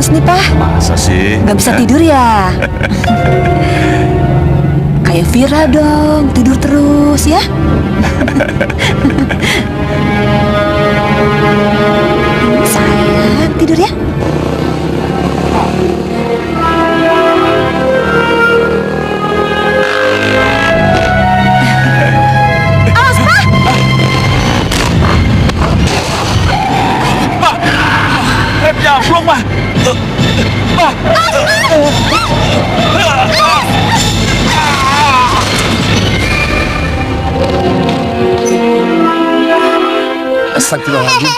terus nih, Pak. Masa sih? Gak bisa tidur ya? Kayak Vira dong, tidur terus ya. Sayang, tidur ya. Awas, Pak! Pak! Remnya belum, Pak! Pak! Astagfirullahaladzim.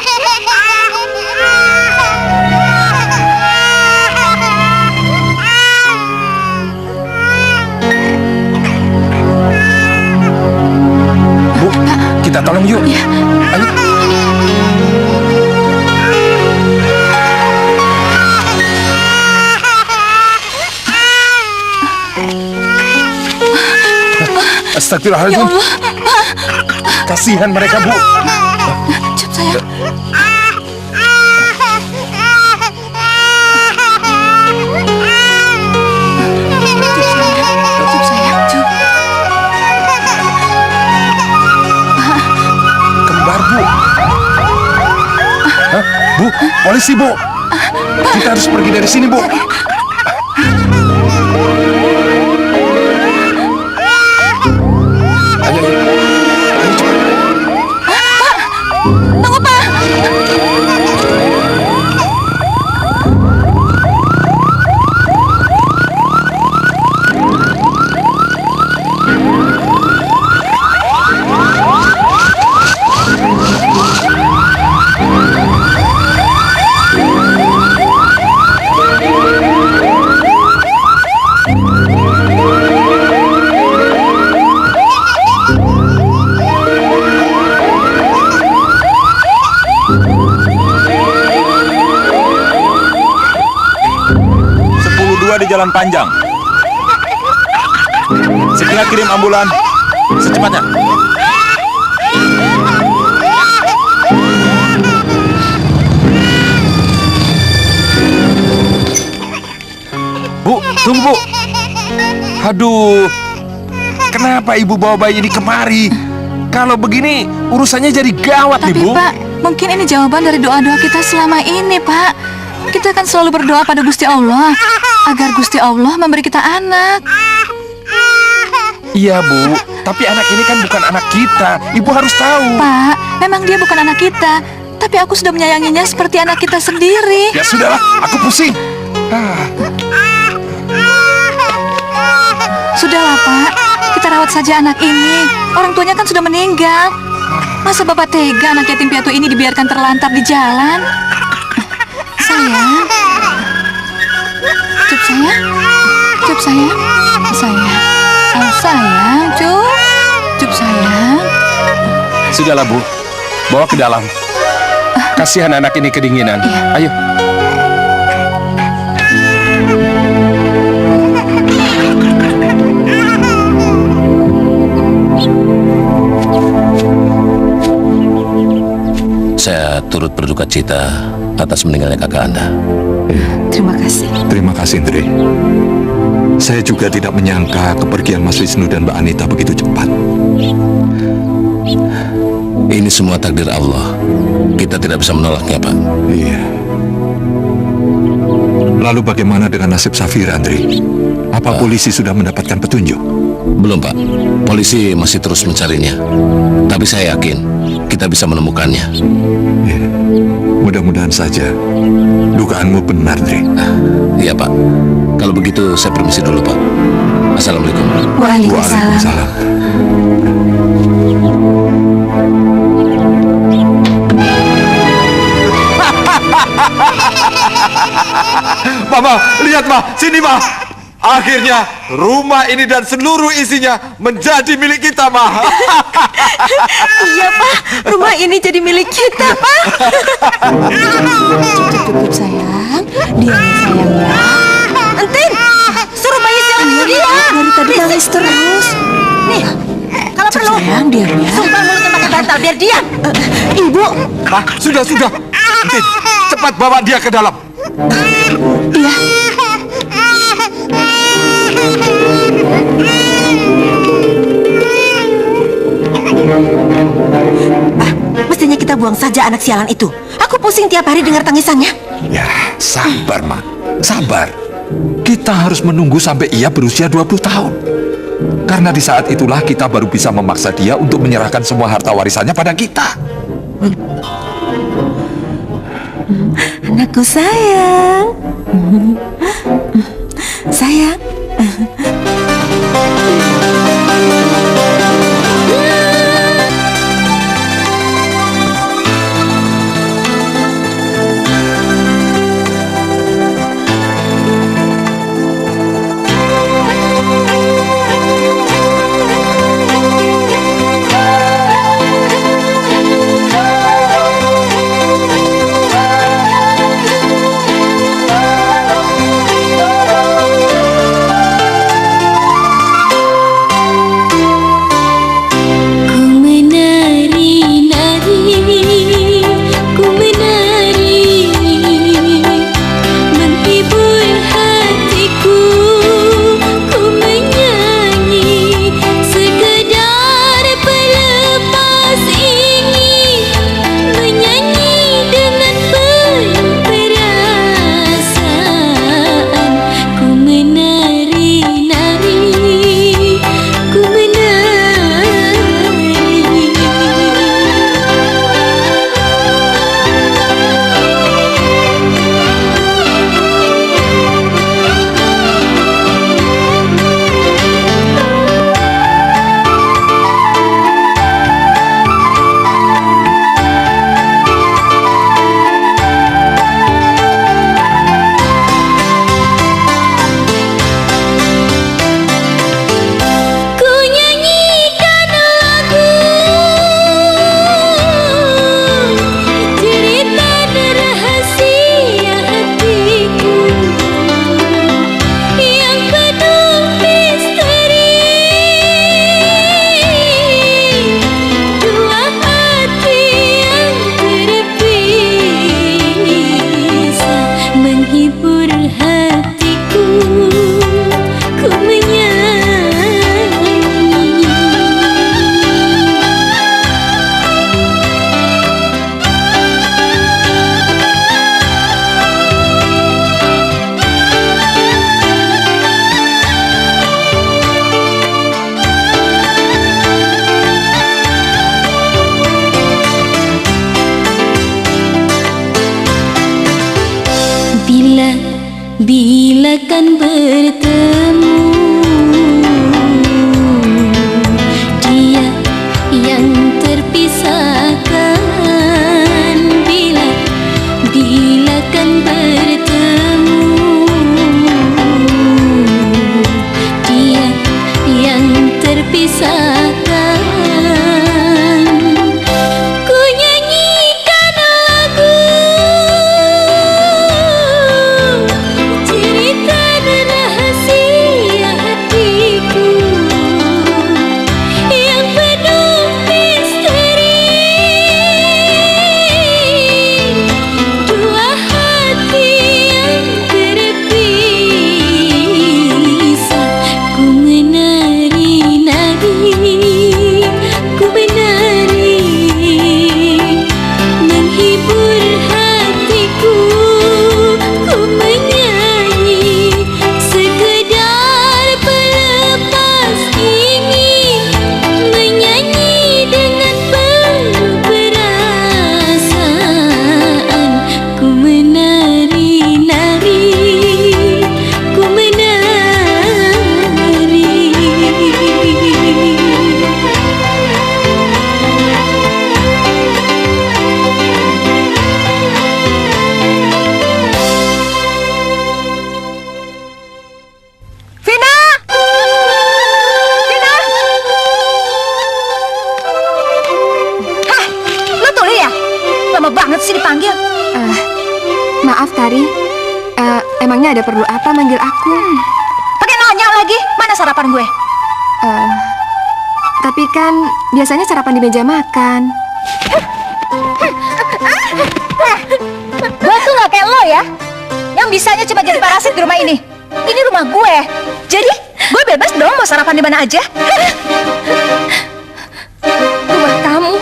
Bu, kita tolong yuk. Ya. Ayo. Astagfirullahaladzim. Ya Allah, Pak. Kasihan mereka, Bu. Cep sayang. Cep sayang, Cep. Kembar, Bu. Hah? Bu, polisi, Bu. Kita harus pergi dari sini, Bu. Ayo, ayo. Ayo, cepat. Tunggu, Pak. Di Jalan Panjang. Segera kirim ambulan secepatnya. Bu, tunggu, Bu. Aduh, kenapa ibu bawa bayi ini kemari? Kalau begini, urusannya jadi gawat nih, Tapi Bu. Pak, mungkin ini jawaban dari doa-doa kita selama ini, Pak. Kita kan selalu berdoa pada Gusti Allah agar Gusti Allah memberi kita anak. Iya, Bu. Tapi anak ini kan bukan anak kita. Ibu harus tahu. Pak, memang dia bukan anak kita, tapi aku sudah menyayanginya seperti anak kita sendiri. Ya sudahlah, aku pusing. Ah, Sudahlah, Pak. Kita rawat saja anak ini. Orang tuanya kan sudah meninggal. Masa Bapak tega anak yatim piatu ini dibiarkan terlantar di jalan? Sayang. Cup sayang. Cup sayang. Sayang. Oh, sayang, Cup. Cup sayang. sudahlah, Bu. Bawa ke dalam. Kasihan anak ini kedinginan. Iya. Ayo. Saya turut berduka cita atas meninggalnya kakak Anda. Terima kasih. Terima kasih, Indri. Saya juga tidak menyangka kepergian Mas Wisnu dan Mbak Anita begitu cepat. Ini semua takdir Allah. Kita tidak bisa menolaknya, Pak. Iya. Lalu bagaimana dengan nasib Safira, Andri? Apa polisi sudah mendapatkan petunjuk? Belum, Pak. Polisi masih terus mencarinya. Tapi saya yakin kita bisa menemukannya. Iya. Mudah-mudahan saja dugaanmu benar, Andri. Iya, Pak. Kalau begitu saya permisi dulu, Pak. Assalamualaikum. Waalaikumsalam. Waalaikumsalam. Mama, lihat, Ma. Sini, Ma. Akhirnya rumah ini dan seluruh isinya menjadi milik kita, Ma. Iya, Pak. Rumah ini jadi milik kita, Pak. Cukup, sayang. Diam, sayang, ya. Entin, suruh bayi jangan dia. Dari tadi nangis terus. Nih, kalau perlu, Sayang, diam, ya. sumpah mulutnya pakai bantal biar diam. Ibu. Ma, sudah. Entin, cepat bawa dia ke dalam. Iya. Mestinya kita buang saja anak sialan itu. Aku pusing tiap hari dengar tangisannya. Ya, sabar, Ma. Sabar. Kita harus menunggu sampai ia berusia 20 tahun. Karena di saat itulah kita baru bisa memaksa dia untuk menyerahkan semua harta warisannya pada kita. Anakku sayang. Sayang. Bila kan bertemu dia yang terpisahkan, bila kan bertemu dia yang terpisahkan. Maaf, Tari. Emangnya ada perlu apa manggil aku? Pakai nanya lagi, mana sarapan gue? Tapi kan biasanya sarapan di meja makan. Gue tuh gak kayak lo ya. Orang bisanya cuma jadi parasit di rumah ini. Ini rumah gue. Jadi gue bebas dong mau sarapan di mana aja. Rumah kamu.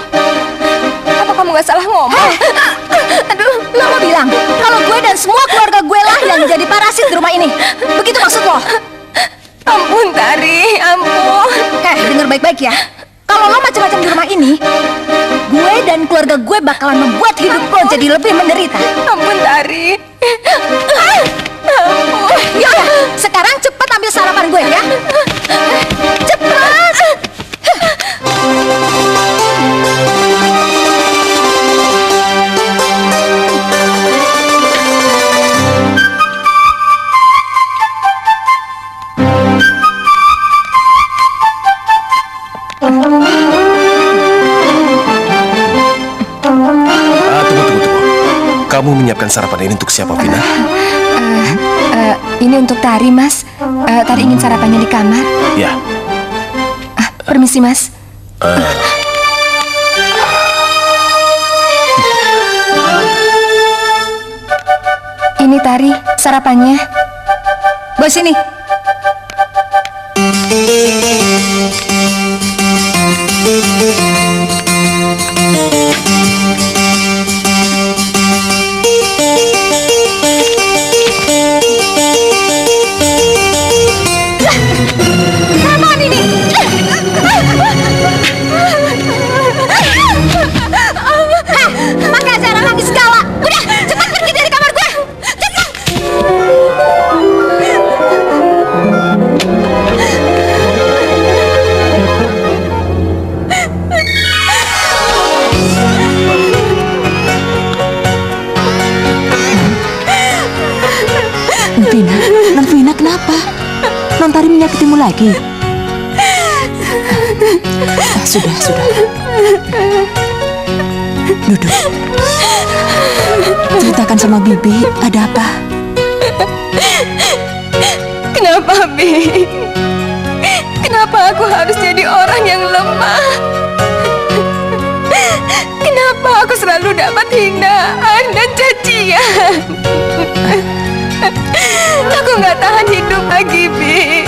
Apa kamu gak salah ngomong? Aduh, lo mau bilang kalau gue dan semua keluarga gue lah yang jadi parasit di rumah ini. Begitu maksud lo? Ampun, Tari, ampun. Dengar baik-baik ya. Kalau lo macam-macam di rumah ini, gue dan keluarga gue bakalan membuat hidup lo jadi lebih menderita. Ampun, Tari. Ampun. Ya udah, sekarang cepat ambil sarapan gue ya. Cepat. Tunggu. Kamu menyiapkan sarapan ini untuk siapa, Vina? Ini untuk Tari, Mas. Tari ingin sarapannya di kamar. Ya. Permisi, Mas. Ini Tari, sarapannya. Bawa sini. Apaan ini? Pakai cara lagi segala. Udah, cepat pergi dari kamar gue. Cepat. Vina, kenapa? Non Tari menyakitimu lagi? Sudah. Duduk. Ceritakan sama Bibi, ada apa? Kenapa, Bi? Kenapa aku harus jadi orang yang lemah? Kenapa aku selalu dapat hinaan dan cacian? Aku nggak tahan hidup lagi, Bi.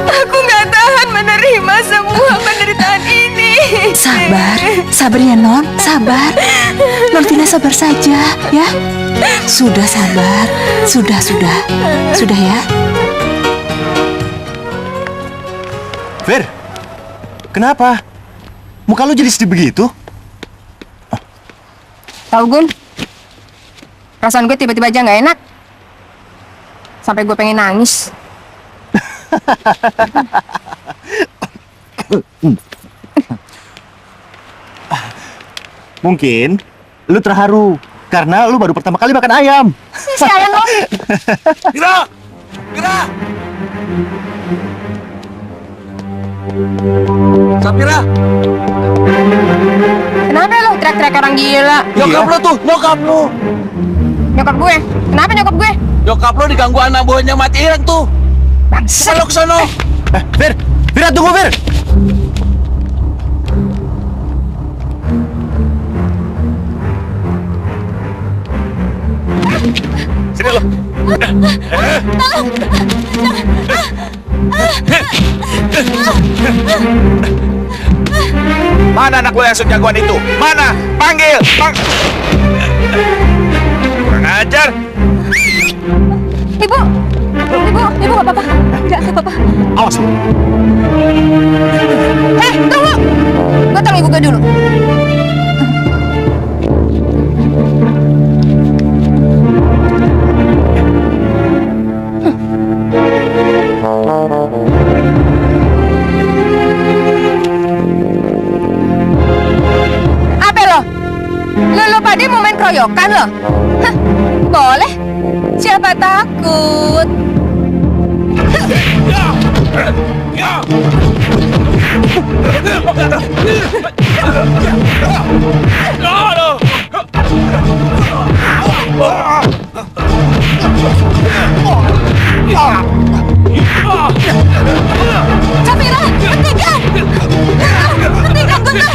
Aku nggak tahan menerima semua penderitaan ini. Sabar ya Non, sabar. Non Vina sabar saja, ya. Sudah sabar, sudah ya. Fir, kenapa? Muka lu jadi sedih begitu? Tahu, Gun? Perasaan gue tiba-tiba aja nggak enak. Sampai gue pengen nangis. Mungkin lu terharu karena lu baru pertama kali makan ayam. Sialan lo. Gerak! Sapira! Kenapa lo teriak-teriak orang gila? Nyokap lo tuh, nyokap lo! Nyokap gue? Kenapa nyokap gue? Nyokap lo diganggu anak buahnya mati hilang tuh. Bangsat. Lo kesana. Fir, tunggu Fir. Sini lo. Mana anak lo yang sejagoan itu? Mana? Panggil! Kurang ajar! Ibu nggak apa-apa. Nggak apa-apa. Awas lu. Tunggu. Gue tolong ibu gue dulu. Apa lo? Lo pada mau main keroyokan lo? Hah, boleh. Siapa takut? Sapira, hentikan! Hentikan, Guntur!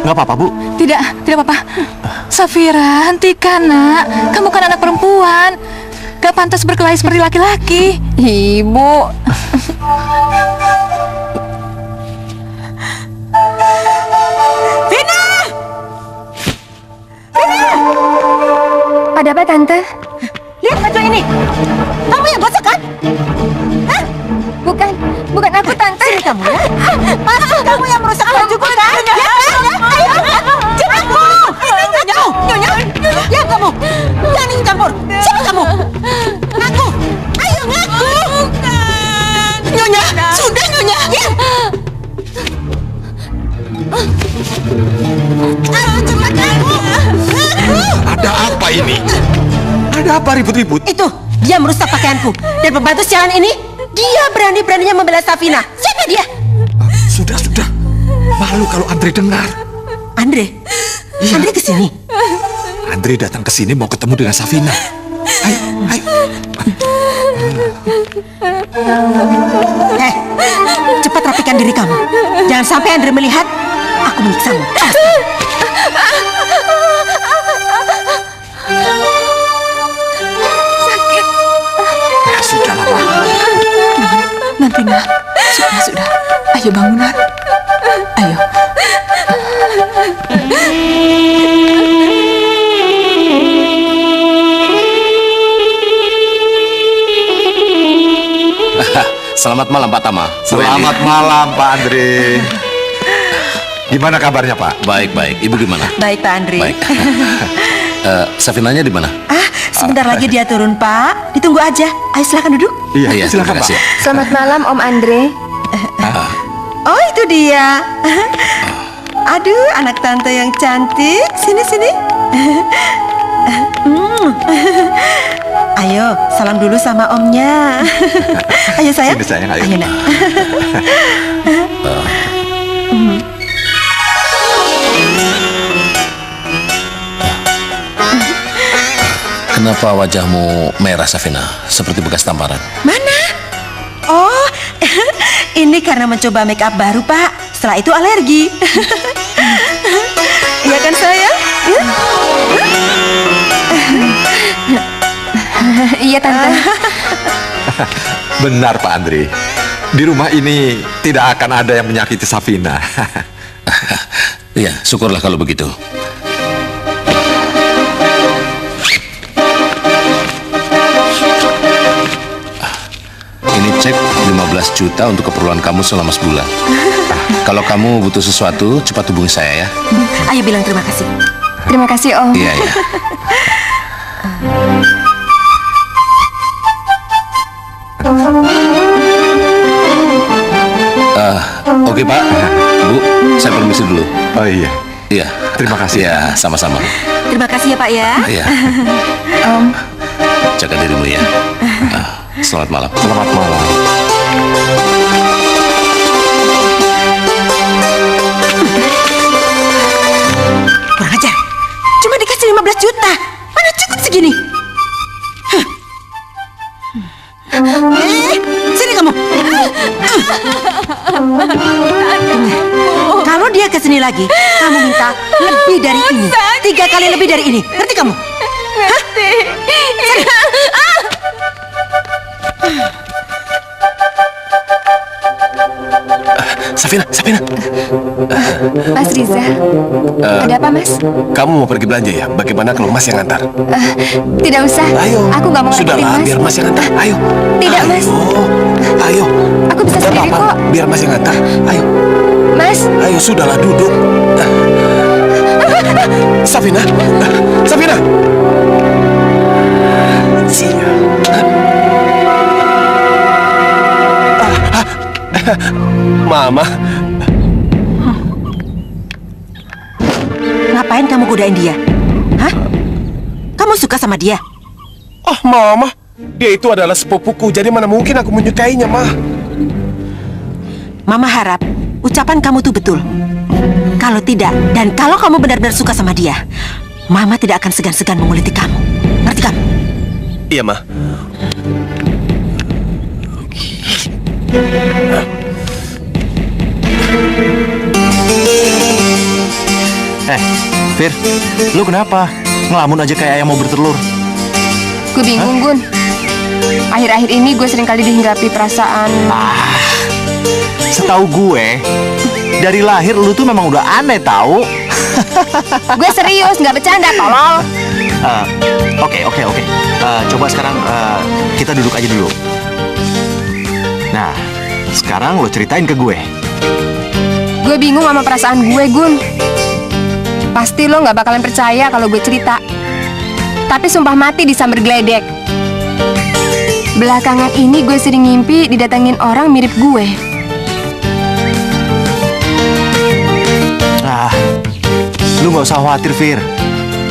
Nggak apa-apa, Bu. Tidak apa-apa. Safira, hentikan nak. Kamu kan anak perempuan. Gak pantas berkelahi seperti laki-laki. Ibu. Vina! Ada apa, Tante? Lihat baju ini. Kamu yang gosok kan? Hah? Bukan aku, Tante. Sini kamu ya. Pasti kamu yang merusak bajuku kan? Ya kan? Ayo, jangan kamu. Nyonya. Ya kamu. Jangan ikut campur. Siapa kamu? Ngaku. Ayo ngaku. Nyonya, sudah Nyonya. Ya. Ayo cepat ngaku. Ngaku. Ada apa ini? Ada apa ribut-ribut? Itu, dia merusak pakaianku. Dan pembantu sialan ini, dia berani-beraninya membela Safina. Siapa dia? Sudah. Malu kalau Andre dengar. Andre? Iya. Andre kesini? Andre datang ke sini mau ketemu dengan Safina. Ayo. Cepat rapikan diri kamu. Jangan sampai Andre melihat aku menyiksamu. Sakit. Ya sudah lah, Ma. Nanti nak. Sudah. Ayo bangun nak. Ayo. Selamat malam Pak Tama. Selamat malam, Pak Andre. Gimana kabarnya, Pak? Baik. Ibu gimana? Baik, Pak Andre. Baik. Safinanya di mana? Sebentar lagi dia turun, Pak. Ditunggu aja. Ayo silakan duduk. Iya, silakan, terima kasih. Pak. Selamat malam, Om Andre. Oh, itu dia. Aduh, anak tante yang cantik. Sini. Ayo, salam dulu sama omnya. Ayo sayang. Sini, sayang, ayo. Nak. Kenapa wajahmu merah, Safina? Seperti bekas tamparan. Mana? Oh, ini karena mencoba make up baru, Pak. Setelah itu alergi. Iya kan sayang? Iya, Tante. Benar, Pak Andre. Di rumah ini tidak akan ada yang menyakiti Safina. Iya, syukurlah kalau begitu. Ini cek 15 juta untuk keperluan kamu selama sebulan. Kalau kamu butuh sesuatu, cepat hubungi saya ya. Ayo bilang terima kasih. Terima kasih, Om. Iya. Oke Pak, Bu, saya permisi dulu. Oh iya. Iya. Terima kasih. Ya, sama-sama. Terima kasih ya, Pak ya. Iya. Om. Jaga dirimu ya. Selamat malam. Selamat malam. Kurang ajar. Cuma dikasih 15 juta. Mana cukup segini? Sini kamu. Kalau dia kesini lagi, kamu minta lebih dari ini. 3 kali lebih dari ini. Ngerti kamu? Ngerti. Safina. Mas Riza. Ada apa, Mas? Kamu mau pergi belanja ya? Bagaimana kalau Mas yang antar? Tidak usah. Ayo. Aku nggak mau Sudahlah, nganterin, Mas. biar Mas yang antar. Ayo. Tidak, Mas. Ayo. Aku bisa Gak sendiri apa-apa. kok. Biar Mas yang antar. Ayo. Mas. Ayo, sudahlah, duduk. Safina. Sial. Mama. Ngapain kamu godain dia? Hah? Kamu suka sama dia? Oh, Mama, dia itu adalah sepupuku, jadi mana mungkin aku menyukainya, Ma. Mama harap ucapan kamu tuh betul. Kalau tidak, dan kalau kamu benar-benar suka sama dia, Mama tidak akan segan-segan menguliti kamu. Ngerti kamu? Iya, Ma. Fir, lu kenapa? Ngelamun aja kayak ayam mau bertelur. Gue bingung, Gun. Akhir-akhir ini gue sering kali dihinggapi perasaan. Setahu gue, dari lahir lu tuh memang udah aneh tahu. Gue serius, nggak bercanda, tolol. Oke. Coba sekarang kita duduk aja dulu. Nah, sekarang lo ceritain ke gue. Gue bingung sama perasaan gue, Gun. Pasti lo nggak bakalan percaya kalau gue cerita. Tapi sumpah mati disamber geledek. Belakangan ini gue sering mimpi didatengin orang mirip gue. Lu nggak usah khawatir, Fir.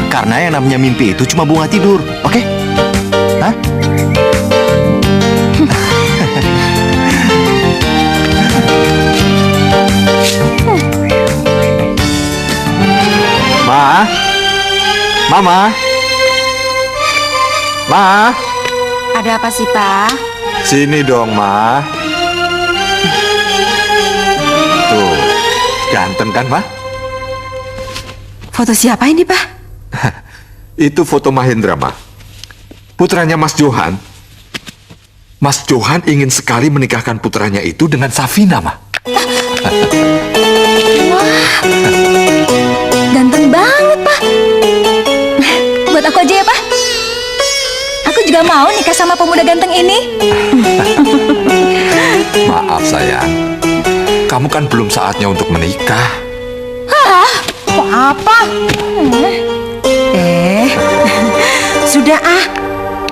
Karena yang namanya mimpi itu cuma bunga tidur, oke? Hah? Mama. Ma. Ada apa sih, Pak? Sini dong, Ma. Tuh, ganteng kan, Ma? Foto siapa ini, Pak? Itu foto Mahendra, Ma. Putranya Mas Johan. Mas Johan ingin sekali menikahkan putranya itu dengan Safina, Ma. Ganteng banget, Pak. Buat aku aja ya, Pak. Aku juga mau nikah sama pemuda ganteng ini. Maaf, sayang. Kamu kan belum saatnya untuk menikah. Hah? Mau apa? Sudah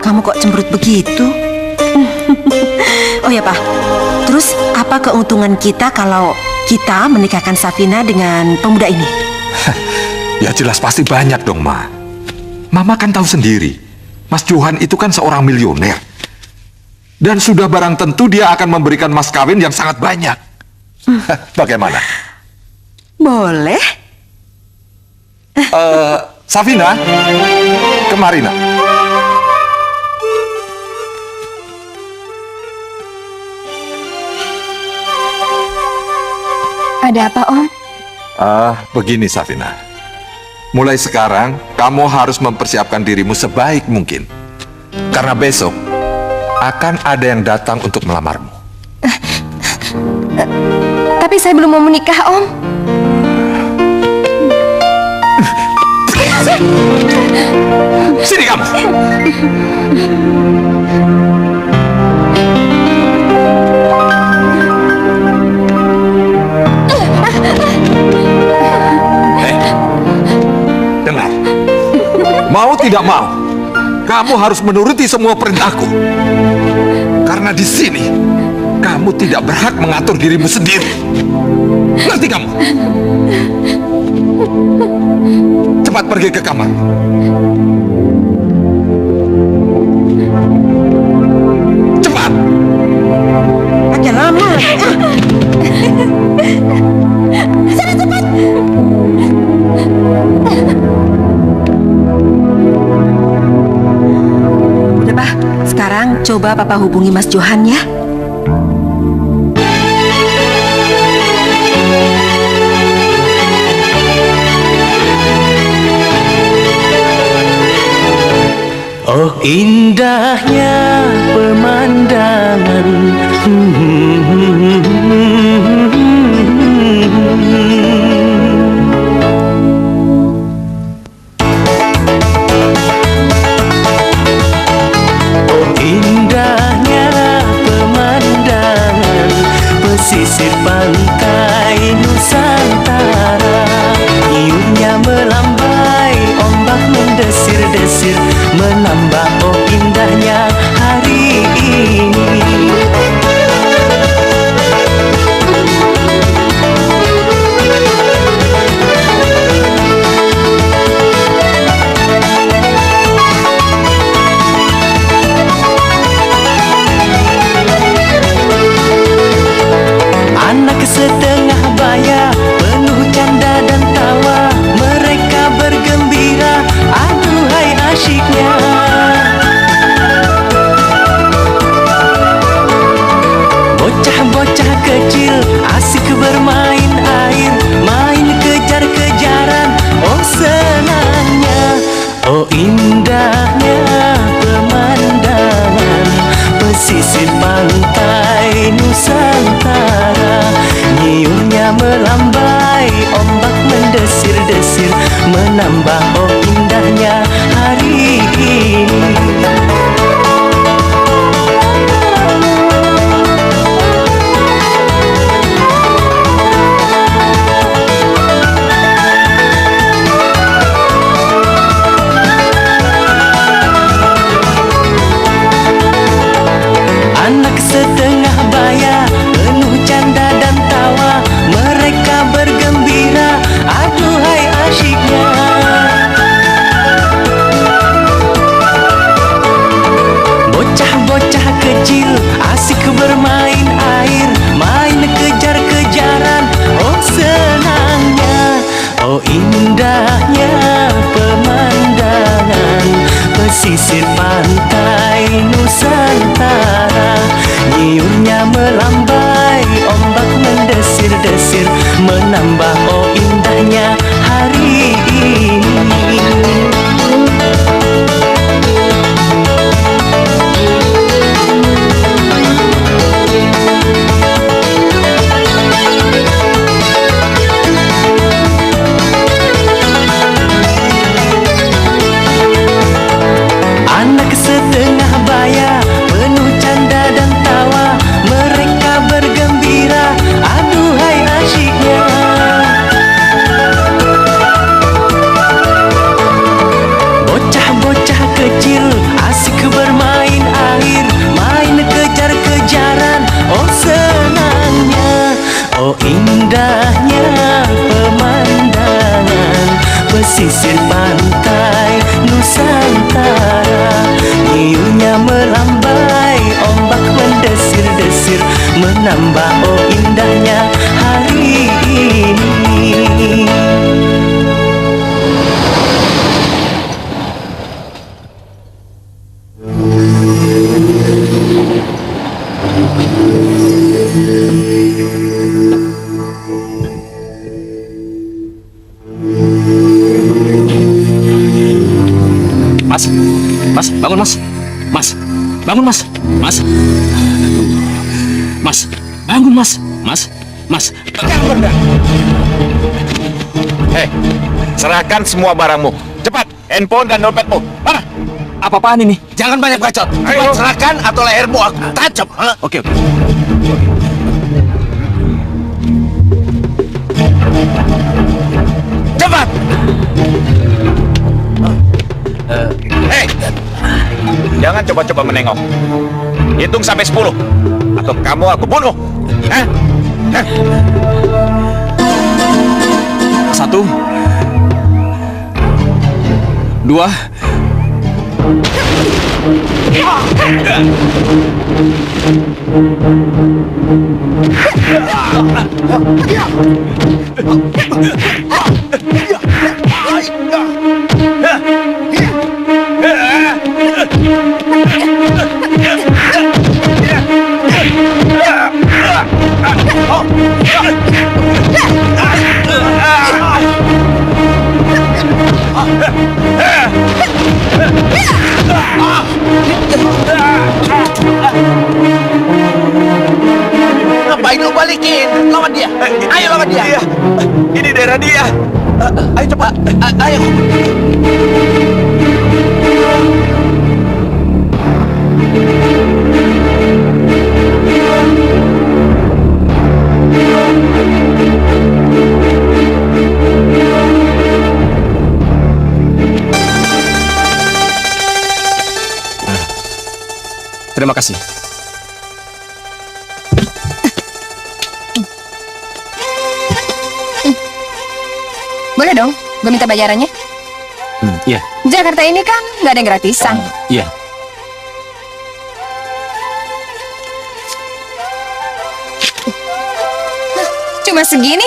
kamu kok cemberut begitu? Oh ya, Pak. Terus apa keuntungan kita kalau kita menikahkan Safina dengan pemuda ini? Ya jelas pasti banyak dong, Ma. Mama kan tahu sendiri, Mas Johan itu kan seorang milioner. Dan sudah barang tentu dia akan memberikan mas kawin yang sangat banyak. Bagaimana? Boleh. Safina, kemari, Nak. Ada apa, Om? Begini, Safina. Mulai sekarang, kamu harus mempersiapkan dirimu sebaik mungkin. Karena besok, akan ada yang datang untuk melamarmu. Tapi saya belum mau menikah, Om. Sini kamu! Dengar, mau tidak mau, kamu harus menuruti semua perintahku. Karena di sini, kamu tidak berhak mengatur dirimu sendiri. Ngerti kamu? Cepat pergi ke kamar. Cepat! Agak lama. Sana cepat. Udah, Pak. Sekarang coba Papa hubungi Mas Johan ya. Oh indahnya pemandangan. Oh indahnya pemandangan pesisir pantai Nusantara. Iunya melambai, ombak mendesir-desir, menambah oh indahnya hari ini. Anak setengah baya, penuh canda dan tawa, mereka bergembira, aduhai asyiknya. melambai, ombak mendesir-desir, menambah oh indahnya hari ini. Anak setengah baya, penuh canda dan tawa, mereka bergembira, aduhai asyiknya. Bocah-bocah kecil asik bermain air, main kejar-kejaran, oh senangnya, oh indahnya pemandangan pesisir pantai Nusantara. Nyiurnya melambai, ombak mendesir-desir, menambah oh indahnya hari ini. Anak setengah baya, penuh canda dan tawa, mereka bergembira, aduhai asyiknya. Bocah-bocah kecil asik bermain air, main kejar-kejaran, oh senangnya, oh indahnya pemandangan pesisir pantai Nusantara. Nyiurnya melambai, ombak mendesir-desir, menambah oh indahnya hari ini. Mas, bangun mas. Mas, bangun mas. Mas, mas, bangun mas. Mas, Hei, serahkan semua barangmu. Cepat, handphone dan dompetmu. Mana? Apa-apaan ini? Jangan banyak bacot. Ayo. Serahkan atau lehermu aku tancap. Oke. Cepat. Hei, jangan coba-coba menengok. Hitung sampai 10, atau kamu aku bunuh. Hah? 1, 2. Ngapain lu balikin? Lawan dia. Ayo lawan dia. Iya, ini daerah dia. Ayo cepat. Ayo. Terima kasih. Boleh dong, gue minta bayarannya. Iya. Jakarta ini kan nggak ada yang gratisan. Iya. Cuma segini?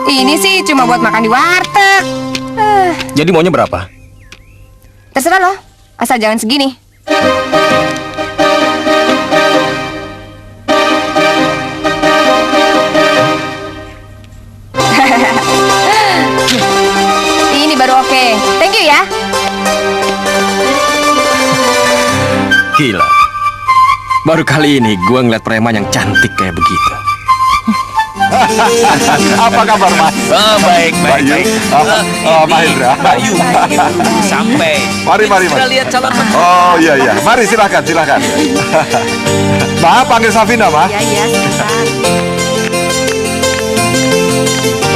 Ini sih cuma buat makan di warteg. Jadi maunya berapa? Terserah loh, asal jangan segini. Ini baru oke. Thank you ya. Gila. Baru kali ini gue ngeliat preman yang cantik kayak begitu. Apa kabar, Mas? Baik, baik, baik. Mahendra. Bayu, sampai. Mari. Kita lihat calon menantu. Oh iya. Mari silakan. Ma, panggil Safina, Ma. Iya, sebentar.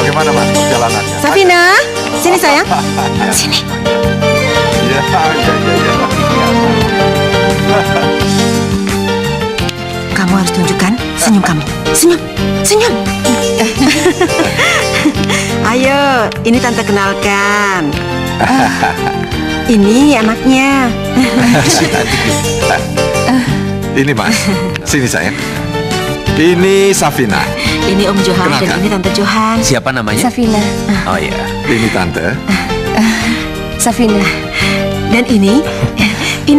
Bagaimana, Mas, perjalanannya? Safina, sini sayang. Sini. Iya. Kamu harus tunjukkan senyum kamu. Senyum. Ayo, ini tante kenalkan. Ini anaknya. Ini, Mas. Sini, sayang. Ini Safina. Ini Om Johan dan Kenalkan. ini Tante Johan. Siapa namanya? Safina. Oh iya. Ini Tante. Safina. Dan ini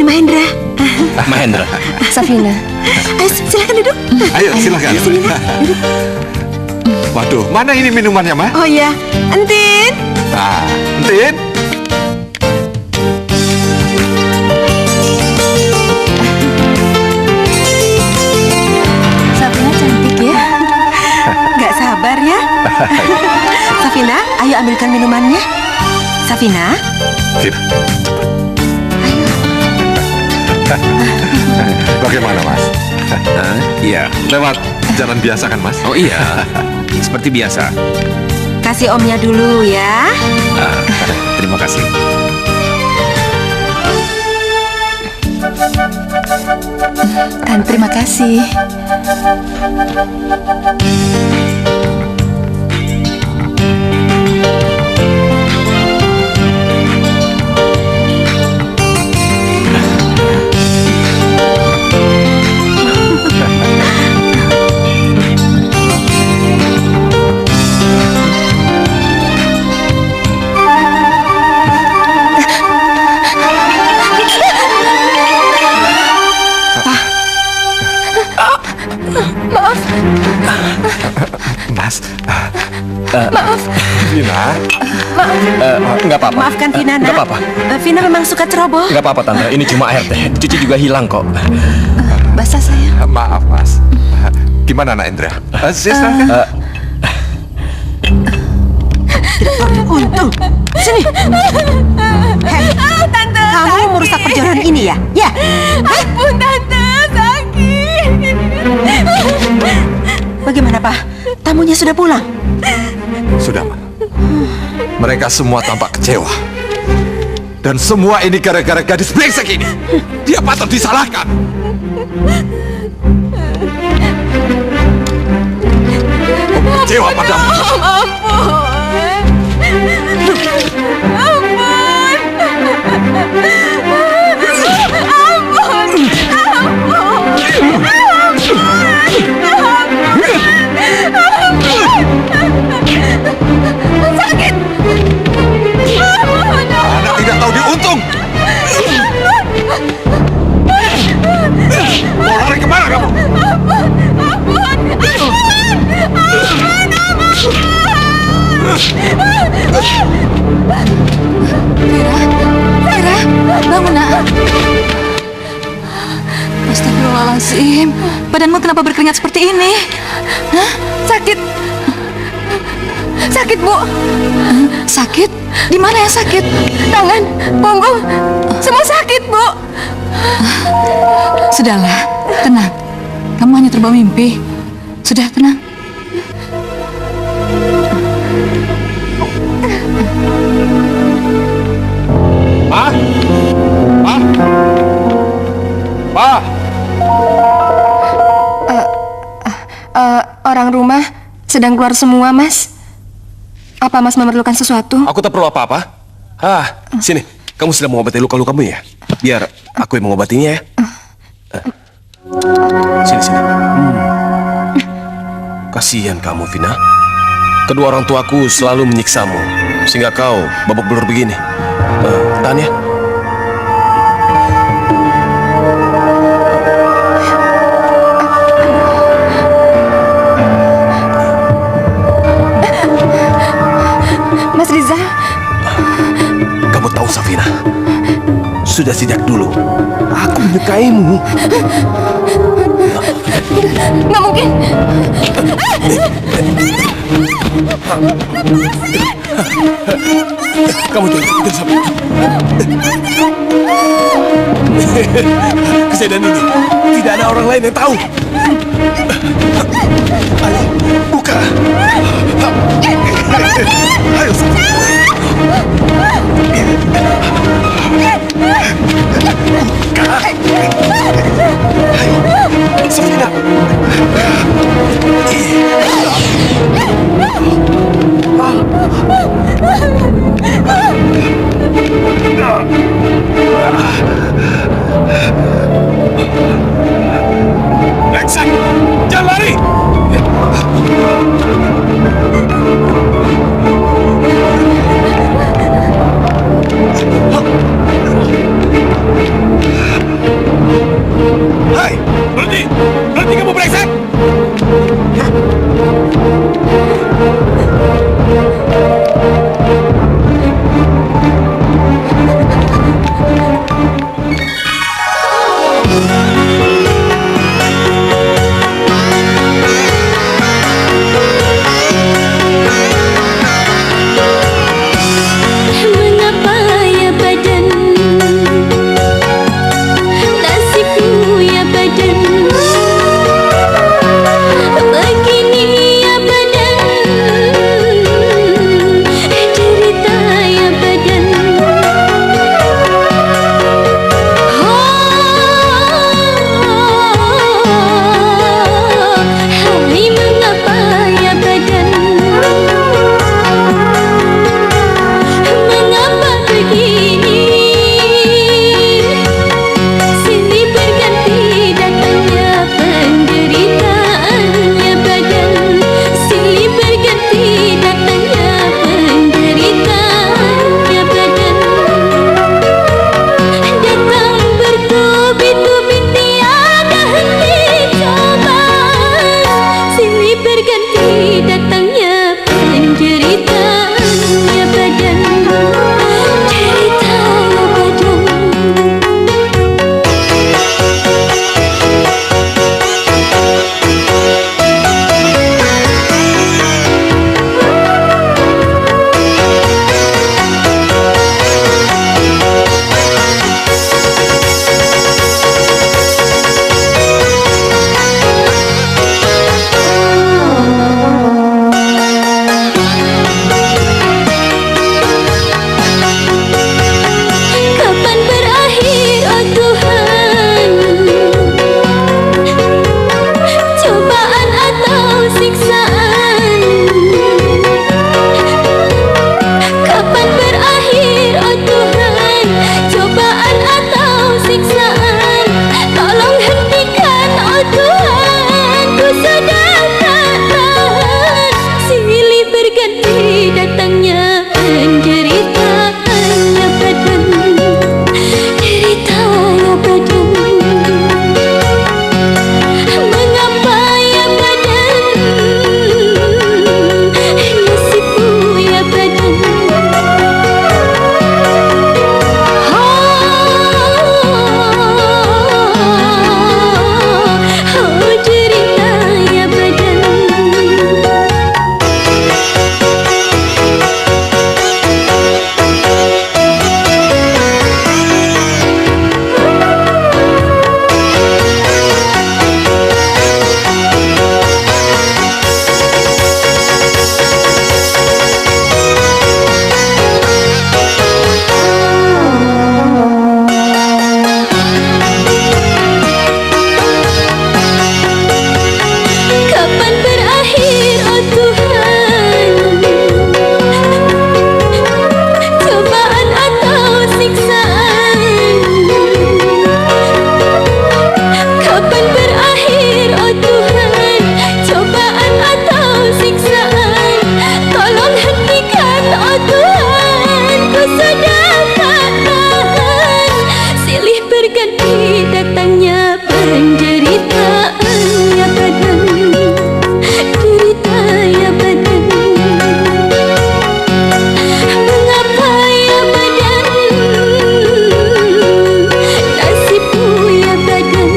Mahendra. Mahendra. Safina. Ayo, silakan duduk. Ayo, silakan. Waduh, mana ini minumannya, Ma? Oh iya, Entin. Nah, Entin. Safina cantik ya. Gak sabar ya. Safina, ayo ambilkan minumannya. Safina. Sini. Bagaimana, Mas? Iya. Lewat jalan biasa kan, Mas? Oh iya. Seperti biasa. Kasih omnya dulu ya. Terima kasih. Terima kasih. Mas. Maaf. Vina. Nggak apa-apa. Maafkan Vina, nak. Nggak apa-apa. Vina memang suka ceroboh. Nggak apa-apa, Tante. Ini cuma air teh. Cuci juga hilang kok. Basah saya. Maaf, Mas. Gimana, Nak Indra? Silakan. Untung. Sini. Hei, Tante. Kamu merusak perjodohan ini ya? Ya. Ampun, Tante. Sakit. Bagaimana, Pak? Tamunya sudah pulang? Sudah, Ma. Mereka semua tampak kecewa. Dan semua ini gara-gara gadis brengsek ini. Dia patut disalahkan. Om kecewa padamu. Sakit. Anak tidak tahu diuntung. Mau lari kemana kamu? Vera, bangun nak. Astagfirullahaladzim. Badanmu kenapa berkeringat seperti ini? Hah? Sakit. Sakit, Bu. Sakit? Di mana yang sakit? Tangan, punggung, semua sakit, Bu. Sudahlah, tenang. Kamu hanya terbawa mimpi. Sudah, tenang. Ma? Ma? Ma? Orang rumah sedang keluar semua, Mas. Apa Mas memerlukan sesuatu? Aku tak perlu apa-apa. Sini. Kamu sedang mengobati luka-lukamu ya? Biar aku yang mengobatinya ya. Sini. Kasihan kamu, Vina. Kedua orang tuaku selalu menyiksamu, sehingga kau babak belur begini. Tahan ya. Mas Rizal. Kamu tahu, Safina, sudah sejak dulu aku menyukaimu. Nggak mungkin. Kamu jangan sampai. Kejadian ini tidak ada orang lain yang tahu. Ayo, buka. Ayo, Safina. Reksan, jangan lari. Hai, berhenti! Berhenti kamu brengsek! Mengapa ya badan, nasibmu ya badan, begini ya badan, derita ya badan. Hai mengapa ya badan, mengapa begini, silih berganti datangnya penderitaannya badan, silih berganti datangnya penderitaannya badan, datang bertubi-tubi tiada henti cobaan, silih berganti datangnya penderitaannya badan, deritanya badan. Kapan berakhir oh Tuhan, cobaan atau siksaan? Kapan berakhir oh Tuhan, cobaan atau siksaan? Tolong hentikan oh Tuhan, ku sudah tak tahan, silih berganti datangnya penderitaannya badan, deritanya badan. Mengapa ya badan, nasibmu ya badan. Deritanya badan. Kapan berakhir oh Tuhan, cobaan atau siksaan? Kapan berakhir oh Tuhan, cobaan atau siksaan? Tolong hentikan oh Tuhan, ku sudah tak tahan, silih berganti datangnya penderitaannya badan, deritanya badan. Mengapa ya badan, nasibmu ya badan.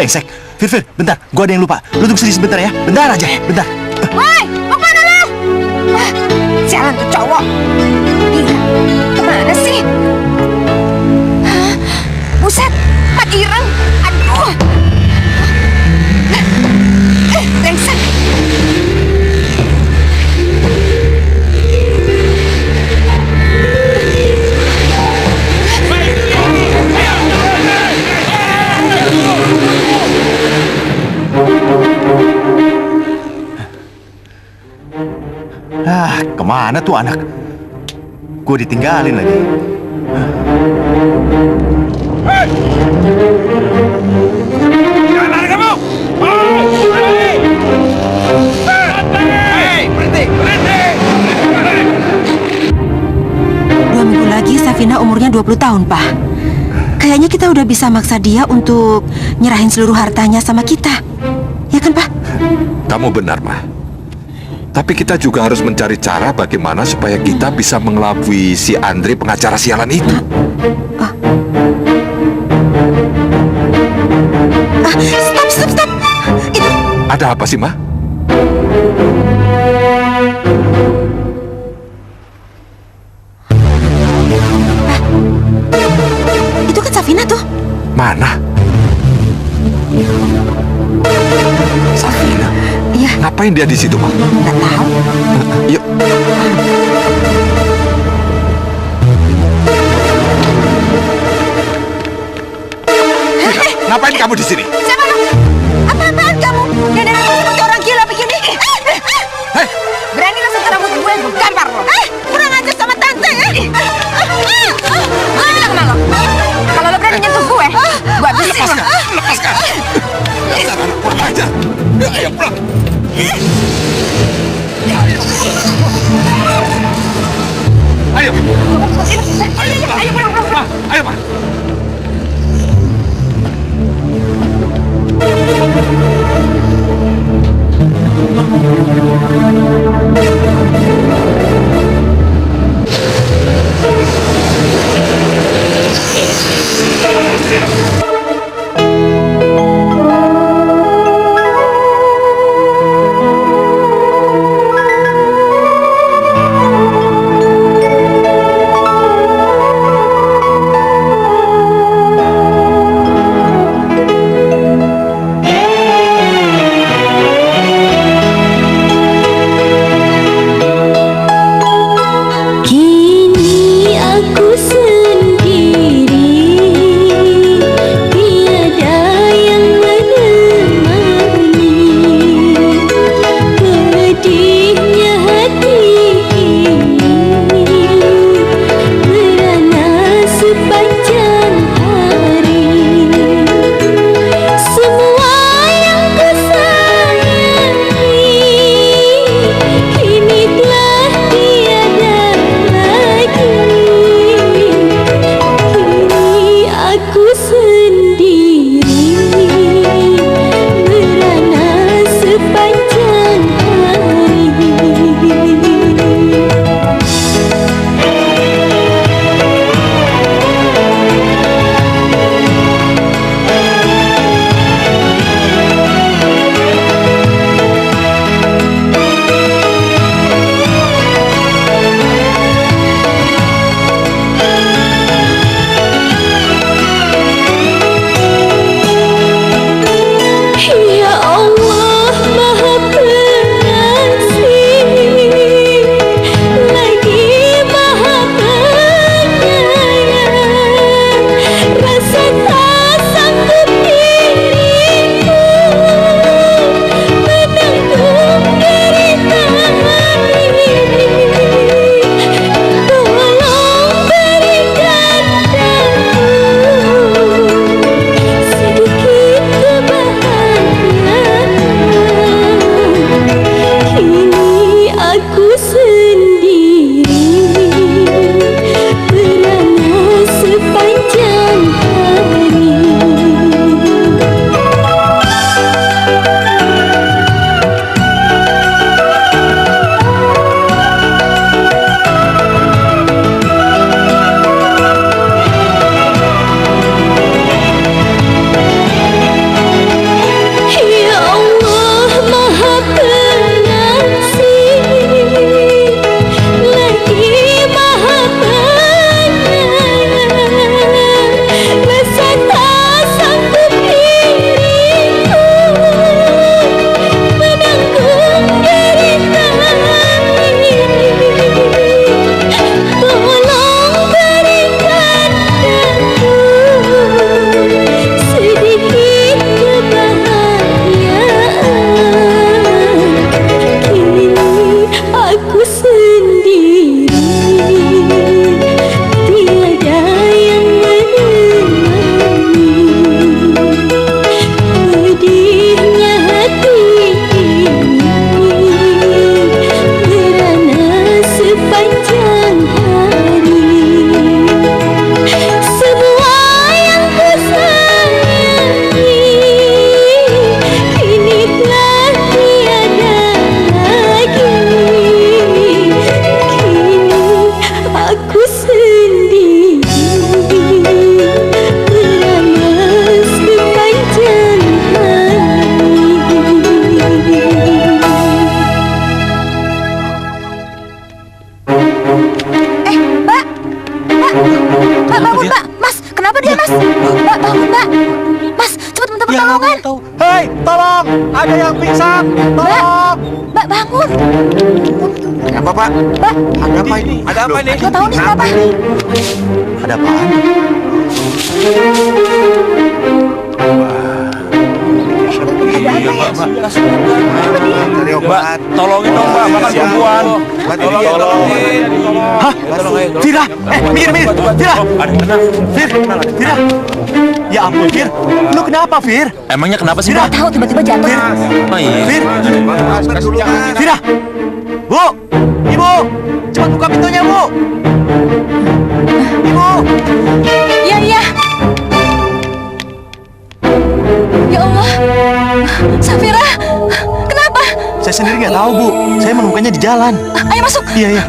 Brengsek. Fir, bentar. Gua ada yang lupa. Lu tunggu sini sebentar ya. Bentar aja, bentar. Woi, mau kemana lu? Wah, jalan tuh cowok. Gila, kemana sih? Hah? Buset, mati ireng. Aduh. Brengsek. Kemana tuh anak? Gue ditinggalin lagi. Hei! Jangan lari kamu! Hei, berhenti! 2 minggu lagi Safina umurnya 20 tahun, Pak. Kayaknya kita udah bisa maksa dia untuk nyerahin seluruh hartanya sama kita. Ya kan, Pak? Kamu benar, Ma. Tapi kita juga harus mencari cara bagaimana supaya kita bisa mengelabui si Andre pengacara sialan itu. Stop. Itu Ada apa sih, Ma? itu kan Safina tuh. Mana? Safina? Iya. Ngapain dia di situ, Ma? Nggak tahu. Yuk. Ngapain kamu di sini? Siapa lu? Apa-apaan kamu? Nenek aku seperti orang gila begini. Hei, Berani lo sentuh rambut gue gampar lo. Kurang ajar sama tante ya. Gue bilang sama lo, kalau lo berani nyentuh gue habisin lo. lepaskan! Dasar anak kurang ajar! Ayo pulang! Ayo! Ayo pulang! Ma, ayo, Ma! Ada yang pingsan. Tolong. Mbak, bangun. Apa, Pak? Mbak, Ada apa ini? Ada apa ini? nggak tahu nih kenapa. Ada apaan? Iya, Mbak. Cari obat. Tolongin dong, Mbak. Makan perempuan. Tolongin. Hah? Vira! Minggir! Vira! Vira! Ya ampun, Fir. Lu kenapa, Fir? Emangnya kenapa sih, Vira! Mbak? Tahu tiba-tiba jatuh. Oh iya. Fir! Vira! Bu! Ibu! Cepat buka pintunya, Bu! Ibu! Iya, iya. Ya Allah. Safira, kenapa? Saya sendiri nggak tahu, Bu. Saya menemukannya di jalan. Ayo masuk. Iya, iya.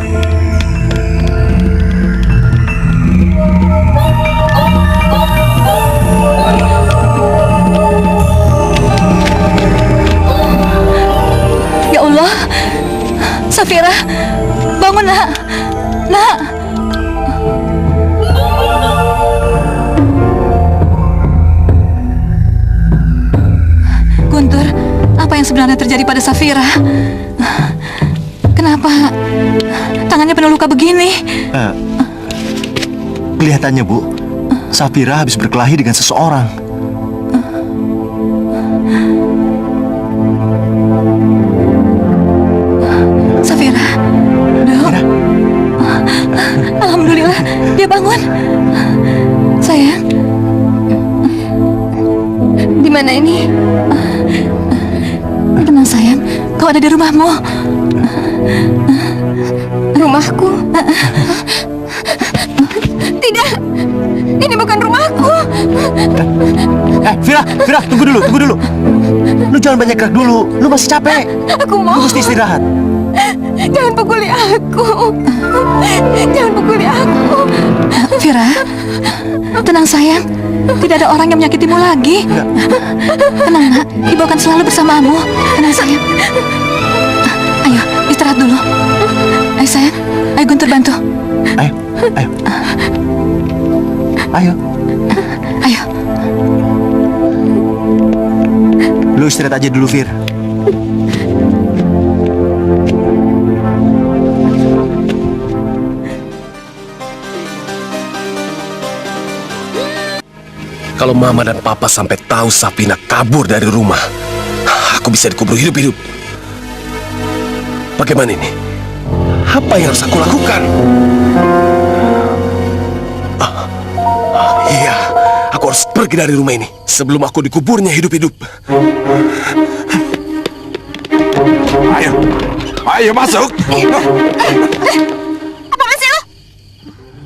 Ya Allah. Safira, bangun, Nak. Nak. Guntur, apa yang sebenarnya terjadi pada Safira? Kenapa tangannya penuh luka begini? Kelihatannya, Bu, Safira habis berkelahi dengan seseorang. Safira, Dok. Alhamdulillah, dia bangun. Sayang, Di mana ini? tenang sayang, kau ada di rumahmu. Rumahku? Tidak, ini bukan rumahku. Vira, tunggu dulu. Lu jangan banyak gerak dulu. Lu masih capek. Aku Lu mau. mesti istirahat. Jangan pukuli aku. Jangan pukuli aku. Vira, tenang sayang, tidak ada orang yang menyakitimu lagi. Tenang, Nak, Ibu akan selalu bersamamu. Tenang sayang. Ayo, istirahat dulu. Ayo sayang, ayo Guntur bantu. Ayo. Ayo. Ayo. Lu istirahat aja dulu, Fir. Kalau Mama dan Papa sampai tahu Safina kabur dari rumah, aku bisa dikubur hidup-hidup. Bagaimana ini? Apa yang harus aku lakukan? Iya, aku harus pergi dari rumah ini sebelum aku dikuburnya hidup-hidup. Ayo masuk. Apaan sih lo?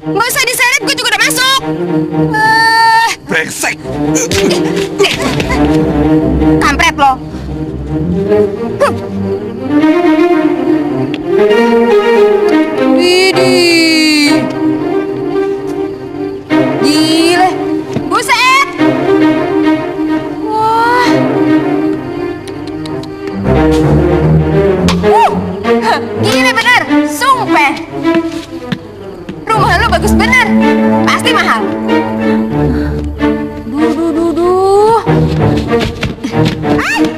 Nggak usah diseret, gue juga udah masuk. Brengsek. Kampret lo. Widih. Gile. Buset. Wah. Gile bener. Sumpah. Rumah lo bagus bener. Pasti mahal. Duh.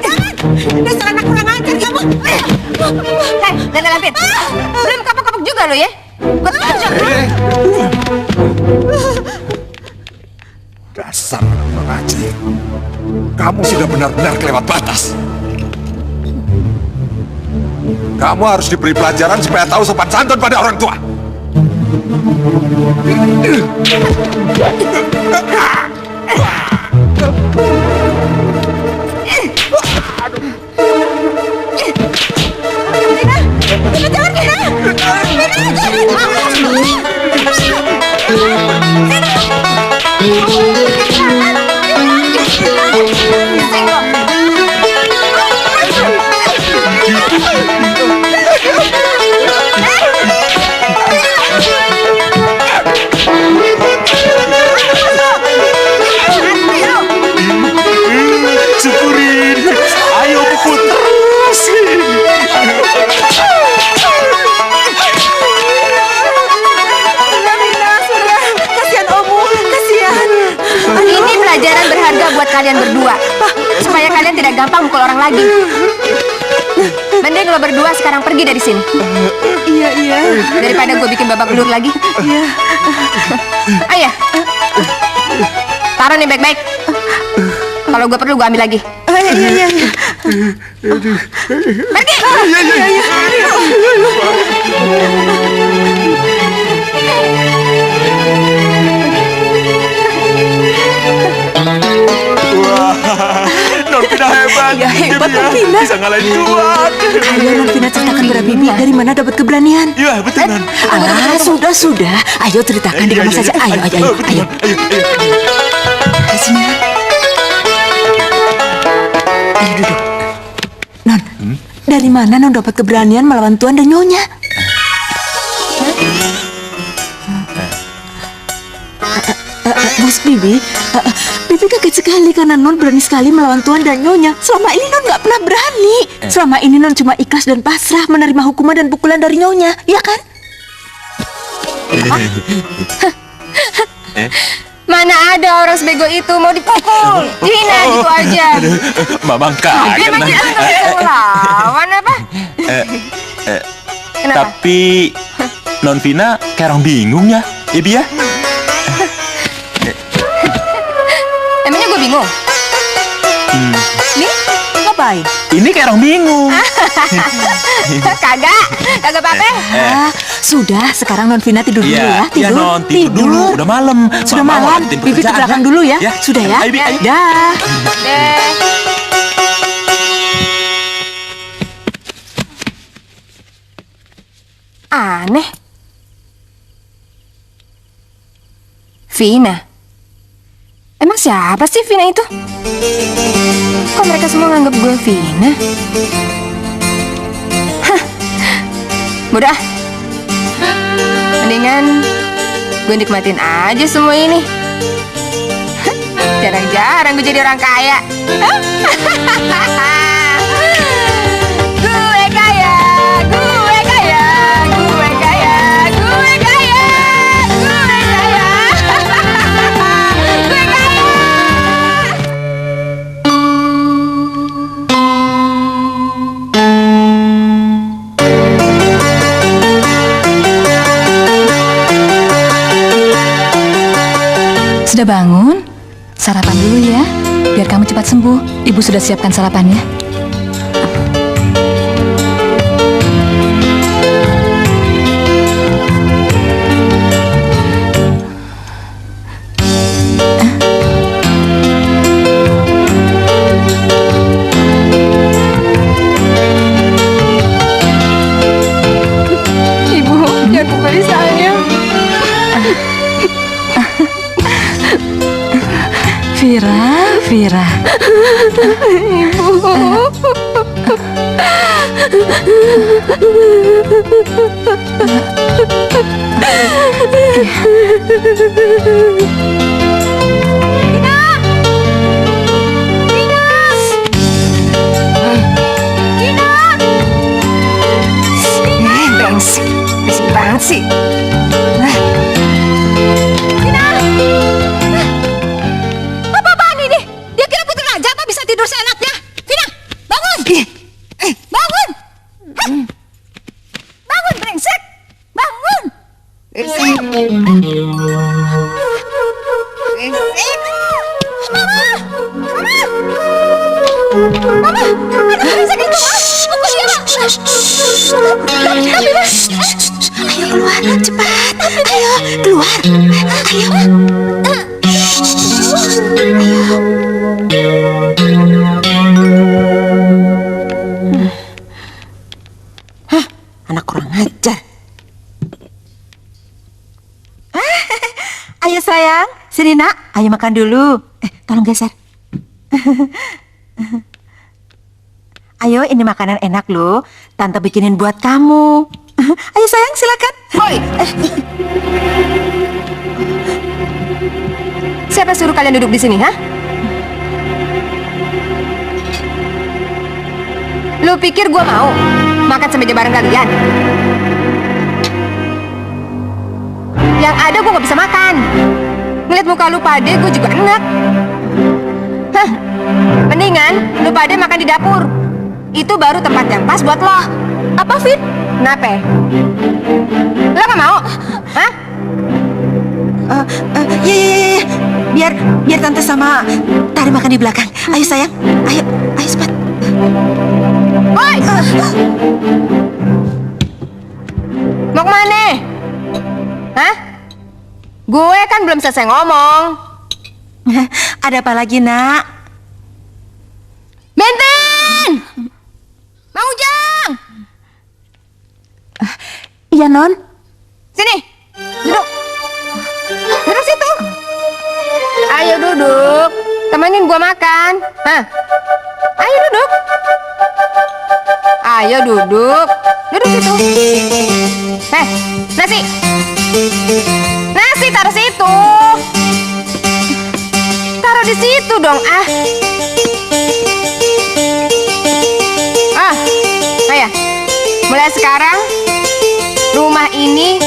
Jangan! Dasar anak kurang ajar kamu! Hei, Dana Lampir! Belum kapok-kapok juga lo ya? Gue tonjok! Dasar kurang ajar. Kamu sudah benar-benar kelewat batas. Kamu harus diberi pelajaran supaya tahu sopan santun pada orang tua. Syukurin. Ayo puput terus. Sudah. Kasihan Omu, kasihan. Ini pelajaran berharga buat kalian berdua. Supaya kalian tidak gampang mukul orang lagi. Mending lo berdua sekarang pergi dari sini. Iya. Daripada gue bikin babak belur lagi. Iya. Ayo. Taruh nih baik-baik. Kalau gue perlu gue ambil lagi. Iya. Pergi. Non Vina hebat. Ya hebat Non Vina. Bisa ngalahin Tuan. Ayo Non Vina ceritakan pada Bibi dari mana dapat keberanian. Iya betul Non. Alah, sudah. Ayo ceritakan di kamar saja. Ayo. Sini. Ayo duduk. Non, dari mana Non dapat keberanian melawan Tuan dan Nyonya? Bos Bibi, Bibi kaget sekali karena Non berani sekali melawan Tuan dan Nyonya. Selama ini Non nggak pernah berani. Selama ini Non cuma ikhlas dan pasrah menerima hukuman dan pukulan dari Nyonya, ya kan? Mana ada orang sebego itu mau dipukul. Dihina gitu aja. Mamang Dia kaget. masih nggak bisa ngelawan apa? Kenapa? Tapi Non Vina kayak orang bingung ya, Ibi ya? Emangnya gue bingung? Nih, ngapain? Ini kayak orang bingung. Kagak apa-apa. Sudah, sekarang Non Vina tidur dulu ya. Iya Non, tidur dulu. Udah malam. Sudah Mama malam. lanjutin Bibi ke pekerjaan, belakang ya? dulu ya. Ya. Sudah ya. Ayo, Bi, ayo. Dah. Deh. Aneh. Vina. Emang siapa sih Vina itu? Kok mereka semua nganggap gue Vina? Hah. Udah. Mendingan gue nikmatin aja semua ini. Hah, jarang-jarang gue jadi orang kaya. Gue kaya, gue kaya, gue kaya, gue kaya, gue kaya. Gue kaya. Sudah bangun? Sarapan dulu ya, biar kamu cepat sembuh. Ibu sudah siapkan sarapannya. Ibu, jangan pukuli saya. Vira. Brengsek, berisik banget sih. Apa-apaan ini? Dia kira putri raja apa bisa tidur seenaknya? Vina, bangun! Bangun! Hah? Bangun, brengsek! Bangun! Brengsek! Mama! Mama! Ada brengsek itu, Ma! Pukul dia, Ma! Tapi, Ma! Ayo keluar, cepat. Ayo, keluar. Ayo. Hah, anak kurang ajar. Ayo sayang, sini nak. Ayo makan dulu. Tolong geser. Ayo, ini makanan enak loh. Tante bikinin buat kamu. Ayo sayang, silakan. Hoi! Siapa suruh kalian duduk di sini, ha? Lu pikir gua mau makan semeja bareng kalian? Yang ada gua nggak bisa makan. Ngeliat muka lu pade, gua juga enak. Hah? Mending Mendingan lu pada makan di dapur. Itu baru tempat yang pas buat lo. Apa, Fit? Kenapa? Lo gak mau? Hah? Biar tante sama Tari makan di belakang. Ayo sayang, ayo cepat. Woi! Mau kemana? Hah? Gue kan belum selesai ngomong. Ada apa lagi, Nak? Benten! Mang Ujang! Iya, Non. Sini, duduk. Duduk situ. Ayo duduk. Temenin gua makan. Hah? Ayo duduk. Ayo duduk. Duduk situ. Nasi. Nasi taruh situ. Taruh di situ dong, ah. Ayo. Mulai sekarang rumah ini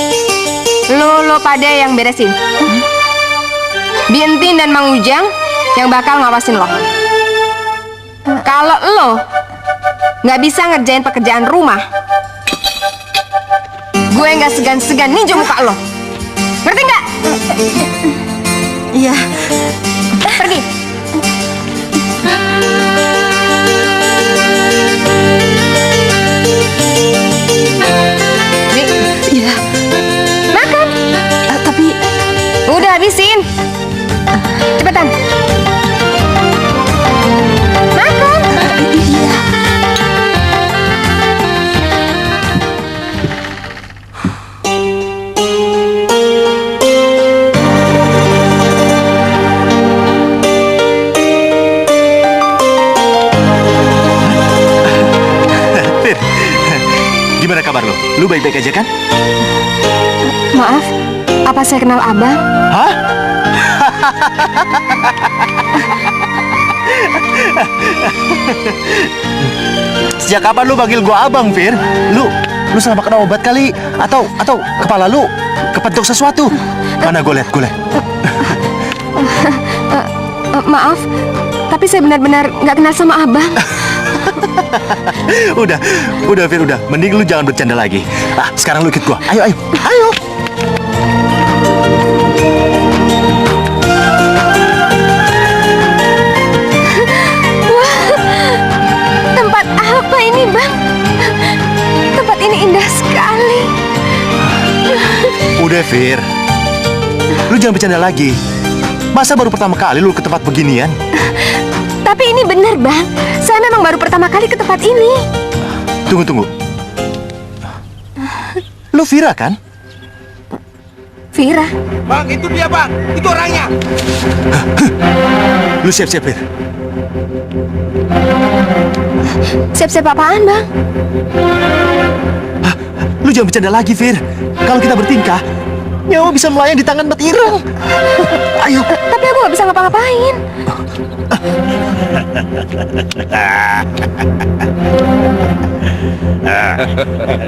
lo pada yang beresin. Bintin dan Mang Ujang yang bakal ngawasin lo. Kalau lo nggak bisa ngerjain pekerjaan rumah, gue nggak segan-segan ninju muka lo. Ngerti nggak? Iya. Pergi. Iya. Makan. Tapi udah habisin. Cepetan. Makan. Iya. Fir, gimana kabar lo? Lu baik-baik aja kan? Maaf, apa saya kenal abang? Hah? Sejak kapan lu panggil gua abang, Fir? Lu selama kena obat kali? Atau kepala lu kepentuk sesuatu? Mana gue lihat. Maaf, tapi saya benar-benar nggak kenal sama abang. Udah Fir, udah. Mending lu jangan bercanda lagi. Sekarang lu ikut gua. Ayo. Tempat apa ini, Bang? Tempat ini indah sekali. Udah, Fir. Lu jangan bercanda lagi. Masa baru pertama kali lu ke tempat beginian? Tapi ini benar, Bang. Saya memang baru pertama kali ke tempat ini. Tunggu. Lu Vira kan? Vira? Bang, itu dia, Bang. Itu orangnya. Lu siap-siap, Fir. Siap-siap apaan, Bang? Lu jangan bercanda lagi, Fir. Kalau kita bertingkah, nyawa bisa melayang di tangan Mbak Ireng. Ayo. Tapi aku nggak bisa ngapa-ngapain.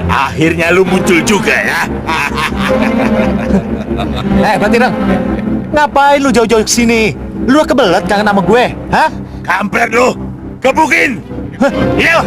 Akhirnya lu muncul juga ya. Mbak Ireng, ngapain lu jauh-jauh ke sini? Lu udah kebelet kangen sama gue, hah? Kampret lu, gebukin. Iya.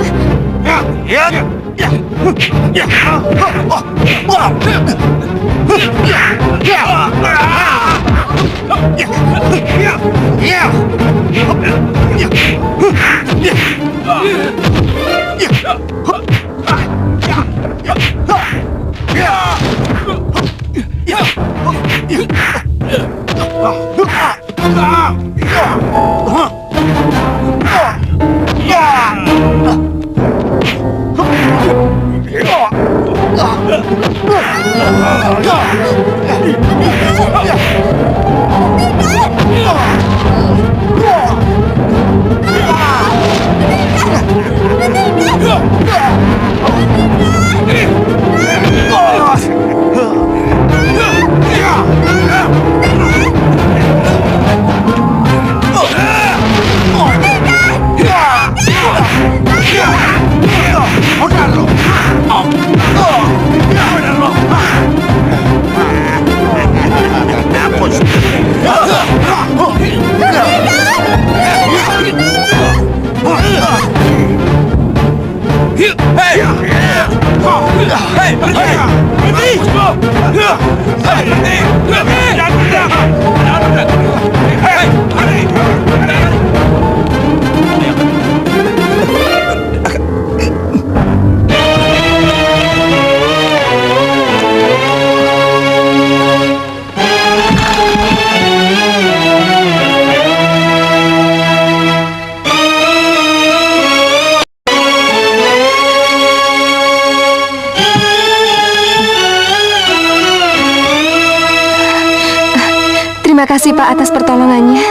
Terima kasih Pak atas pertolongannya.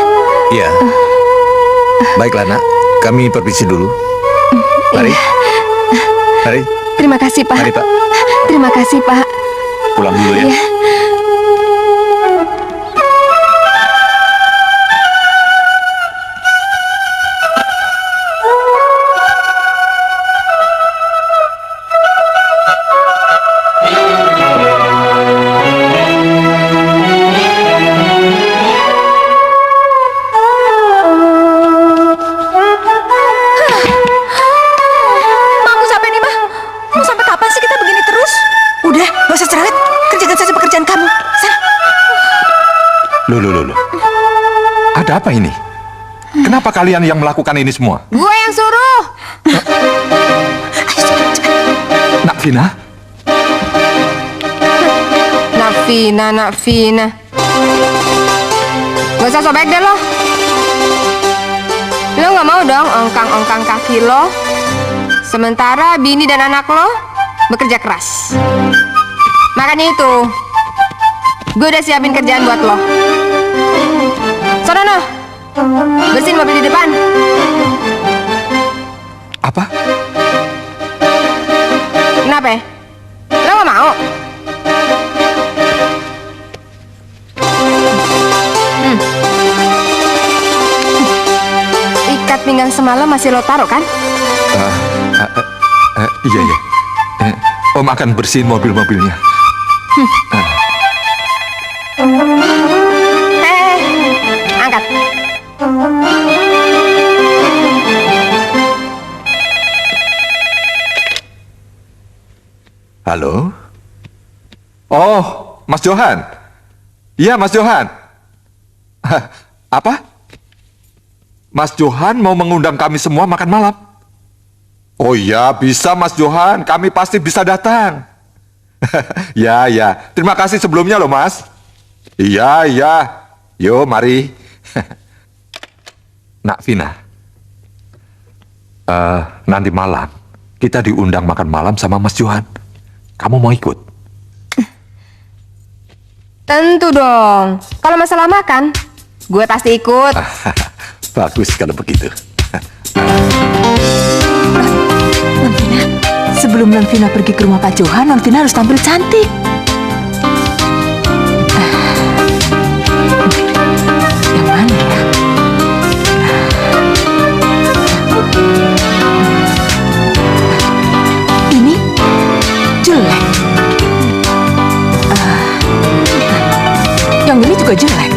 Iya. Baiklah nak, kami permisi dulu. Mari. Mari. Terima kasih Pak. Mari Pak. Terima kasih Pak. Pulang dulu ya. Iya. Loh. Ada apa ini? Kenapa kalian yang melakukan ini semua? Gue yang suruh. Nak Vina? Nak Vina. Gak usah sobek deh lo. Lo gak mau dong ongkang-ongkang kaki lo. Sementara bini dan anak lo bekerja keras. Makanya itu, gue udah siapin kerjaan buat lo. Sono, bersihin mobil di depan. Apa? Kenapa ya? Lo gak mau? Ikat pinggang semalam masih lo taruh kan? Iya. Om akan bersihin mobil-mobilnya. Angkat. Halo? Oh, Mas Johan. Iya, Mas Johan. Apa? Mas Johan mau mengundang kami semua makan malam? Oh iya, bisa Mas Johan. Kami pasti bisa datang. Ya. Terima kasih sebelumnya loh, Mas. Iya. Yo, mari. Nak Vina. Nanti malam kita diundang makan malam sama Mas Johan. Kamu mau ikut? Tentu dong. Kalau masalah makan, gue pasti ikut. Bagus kalau begitu. Non Vina, sebelum Non Vina pergi ke rumah Pak Johan, Non Vina harus tampil cantik. Yang mana ya? Ini jelek. Yang ini juga jelek.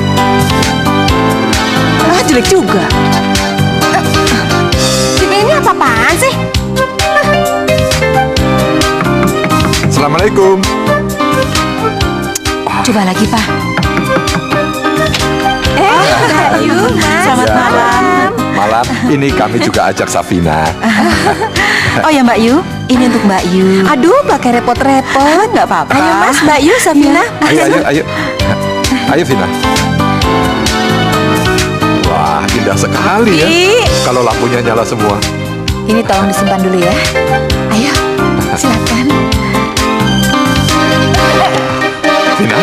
Jelek juga. Ini apa-apaan sih? Assalamualaikum. Coba lagi, Pak. Yuk, Mas. Selamat malam. Malam ini kami juga ajak Safina. Oh ya Mbak Yu, ini untuk Mbak Yu. Aduh, pakai repot-repot, nggak apa-apa. Ayo Mas, Mbak Yu, Safina. Ayo Vina. Wah, indah sekali ya. Kalau lampunya nyala semua. Ini tolong disimpan dulu ya. Ayo, silakan. Vina,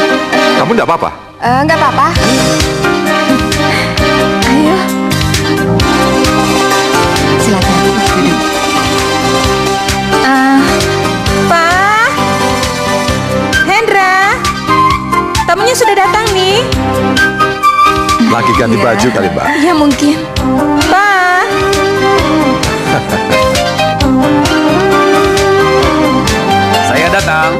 kamu enggak apa-apa? Enggak apa-apa. Ayo. Silakan duduk. Pak, Hendra, tamunya sudah datang nih. Lagi ganti baju kali, Mbak. Iya mungkin. Pak. Saya datang.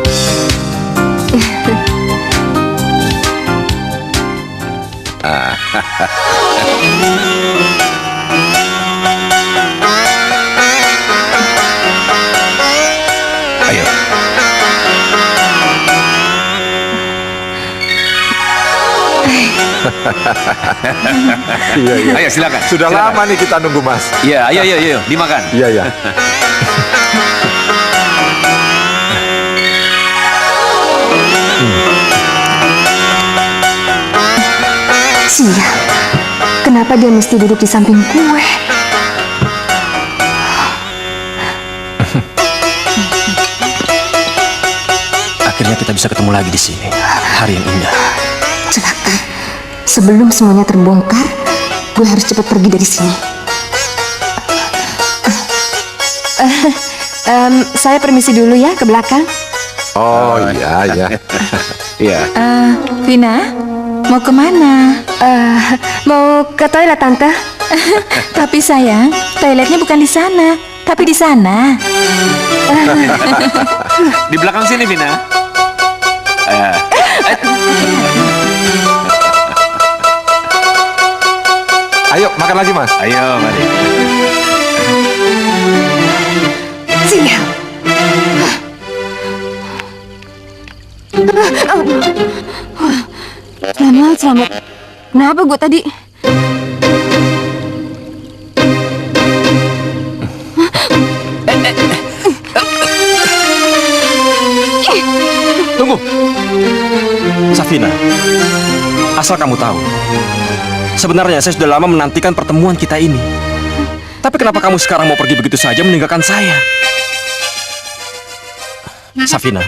Iya, iya. Ayo silakan. Sudah Silakan. lama nih kita nunggu, Mas. Iya, ayo, dimakan. Iya, iya. Sial, kenapa dia mesti duduk di samping gue? Akhirnya kita bisa ketemu lagi di sini. Hari yang indah. Celaka. Sebelum semuanya terbongkar, gue harus cepat pergi dari sini. Saya permisi dulu ya ke belakang. Oh, iya, iya. Iya. Vina, mau kemana? Mau ke toilet, Tante. Tapi sayang, toiletnya bukan di sana, tapi di sana. Di belakang sini, Vina. Ayo, makan lagi, Mas. Ayo, mari. Sial. Selamat. Kenapa gue tadi? Tunggu, Safina. Asal kamu tahu, sebenarnya saya sudah lama menantikan pertemuan kita ini. Tapi kenapa kamu sekarang mau pergi begitu saja meninggalkan saya? Safina.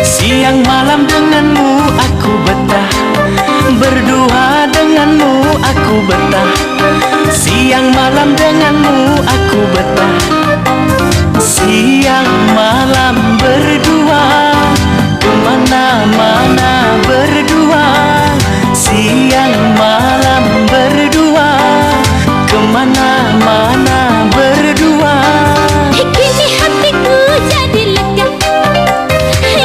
Siang malam denganmu aku betah, berdua denganmu aku betah. Siang malam denganmu aku betah. Siang malam berdua, kemana-mana berdua. Siang malam berdua, kemana-mana berdua. Kini hatiku jadi lega.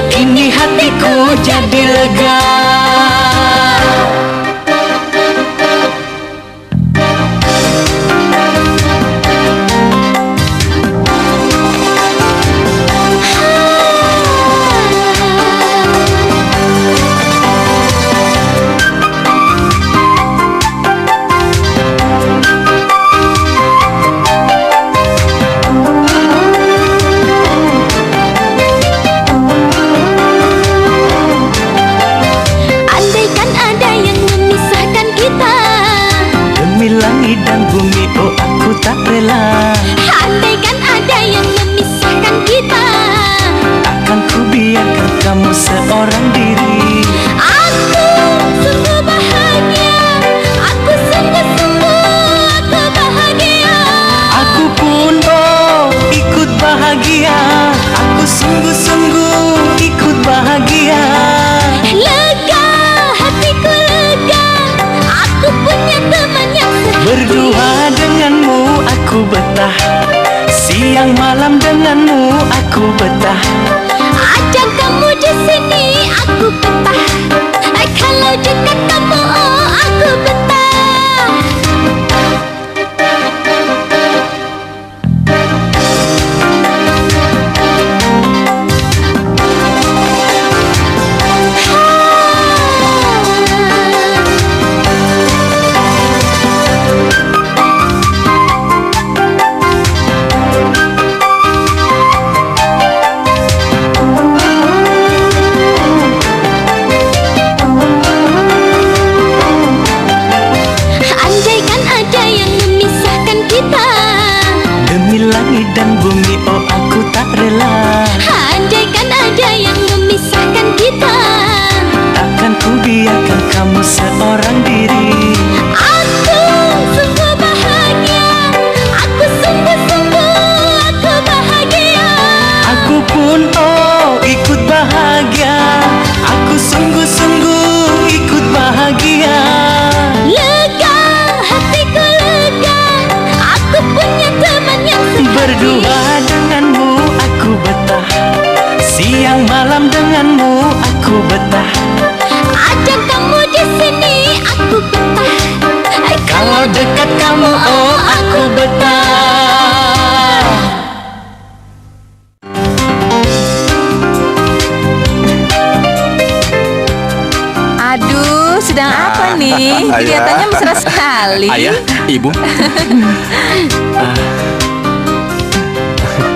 Kini hatiku jadi lega. Andaikan ada yang memisahkan kita, Demi langit dan bumi, oh aku tak rela. andaikan ada yang memisahkan kita, Akan ku biarkan kamu seorang diri. aku sungguh bahagia. Aku sungguh-sungguh aku bahagia. Aku pun oh ikut bahagia. Aku sungguh-sungguh ikut bahagia. Lega, hatiku lega. Aku punya teman yang setia. Berdua denganmu aku betah. Siang malam denganmu aku betah. Ajak kamu di sini aku betah. Kalau dekat kamu oh aku betah. seorang diri. Aku sungguh bahagia, aku sungguh-sungguh aku bahagia. Aku pun ikut bahagia, aku sungguh-sungguh ikut bahagia. Lega, hatiku lega, aku punya teman yang sehati. Berdua denganmu aku betah, siang malam denganmu aku betah. Ajak kamu di sini aku betah. Kalau dekat kamu aku betah. Aduh, sedang apa nih? Kelihatannya mesra sekali. Ayah, ibu.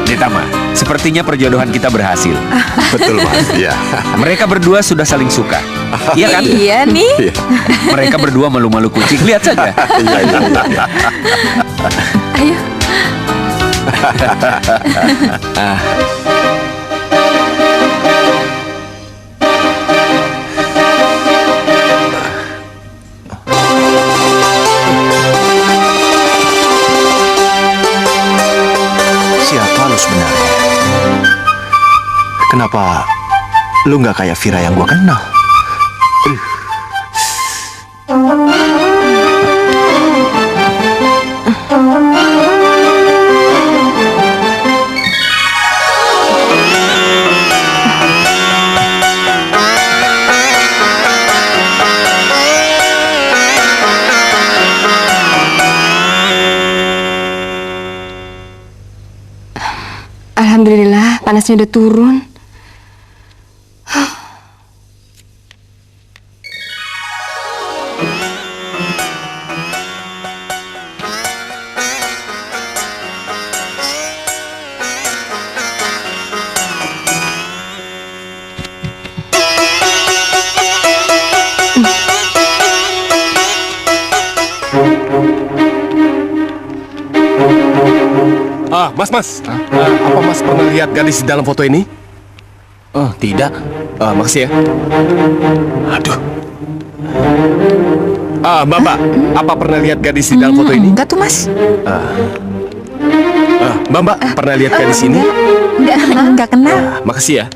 Ditama, sepertinya perjodohan kita berhasil. Betul, Mas. Iya. Mereka berdua sudah saling suka. Iya kan? Iya nih. Mereka berdua malu-malu kucing. Lihat saja. Iya, iya, iya. Ayo. Siapa lu sebenarnya? Kenapa lu nggak kayak Vira yang gua kenal? Alhamdulillah, panasnya udah turun. Mas. Apa Mas pernah lihat gadis di dalam foto ini? Oh, tidak. Makasih ya. Aduh. Mbak, apa pernah lihat gadis di dalam foto ini? Enggak tuh, Mas. Mbak, pernah lihat gadis ini? Enggak kenal. Makasih ya.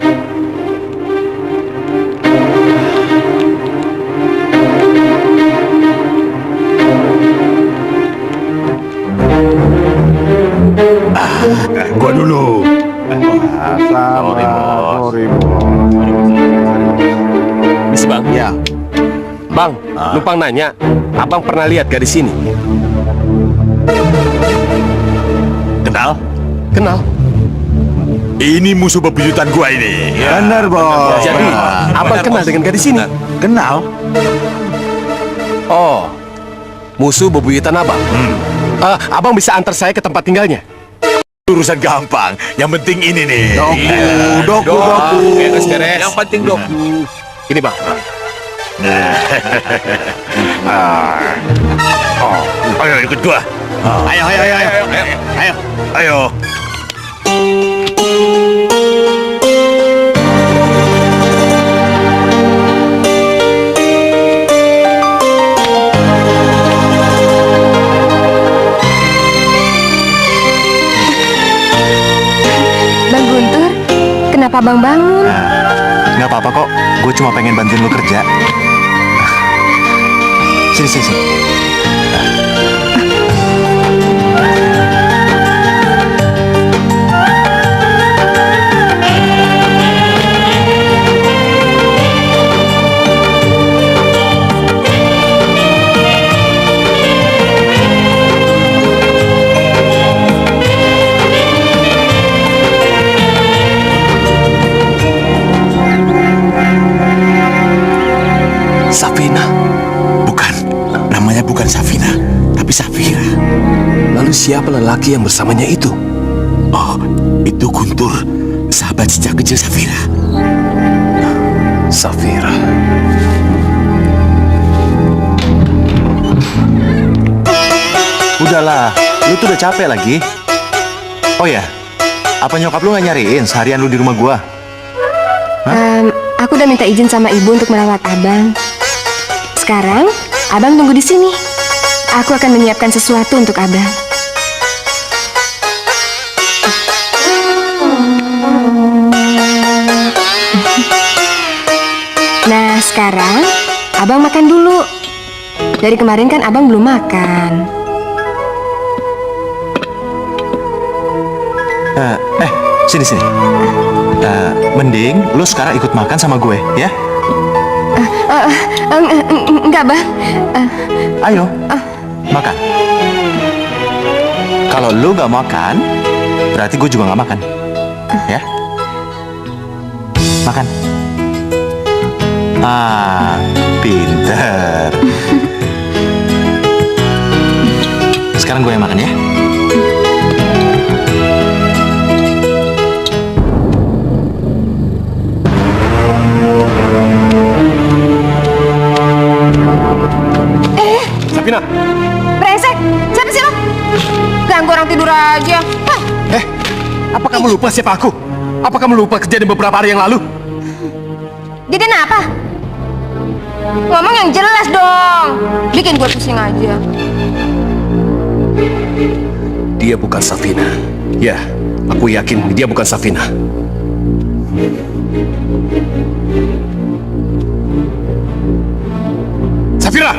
Gua dulu. Miss Bang. Ya. Bang, numpang nanya, Abang pernah lihat gadis ini? Kenal? Kenal. Ini musuh bebuyutan gua ini. Benar, Bos. Jadi, Abang kenal dengan gadis ini? Kenal? Oh, musuh bebuyutan Abang. Abang bisa antar saya ke tempat tinggalnya? Urusan gampang. Yang penting ini nih. Doku. Beres-beres. Yang penting doku. Ini Bang. Ayo ikut gua. Ayo. Bang Guntur, kenapa Bang bangun? Nggak apa-apa kok. Gue cuma pengen bantuin lu kerja. Sini. Safina? Bukan. Namanya bukan Safina, tapi Safira. Lalu siapa lelaki yang bersamanya itu? Oh, itu Guntur, sahabat sejak kecil Safira. Safira. Udahlah, lu tuh udah capek lagi. Oh ya, apa nyokap lu nggak nyariin seharian lu di rumah gua? Aku udah minta izin sama ibu untuk merawat abang. Sekarang Abang tunggu di sini. Aku akan menyiapkan sesuatu untuk abang. Nah, sekarang abang makan dulu. Dari kemarin kan abang belum makan. Sini. Mending lu sekarang ikut makan sama gue, ya? Enggak, Bang. Ayo, makan. Kalau lu gak makan, berarti gue juga gak makan. Ya? Makan. Pinter. Sekarang gue yang makan, ya? Safina! Brengsek! Siapa sih lo? Ganggu orang tidur aja. Hah? Apa kamu lupa siapa aku? Apa kamu lupa kejadian beberapa hari yang lalu? Jadi apa? Ngomong yang jelas dong. Bikin gue pusing aja. Dia bukan Safina. Ya, aku yakin dia bukan Safina. Safira!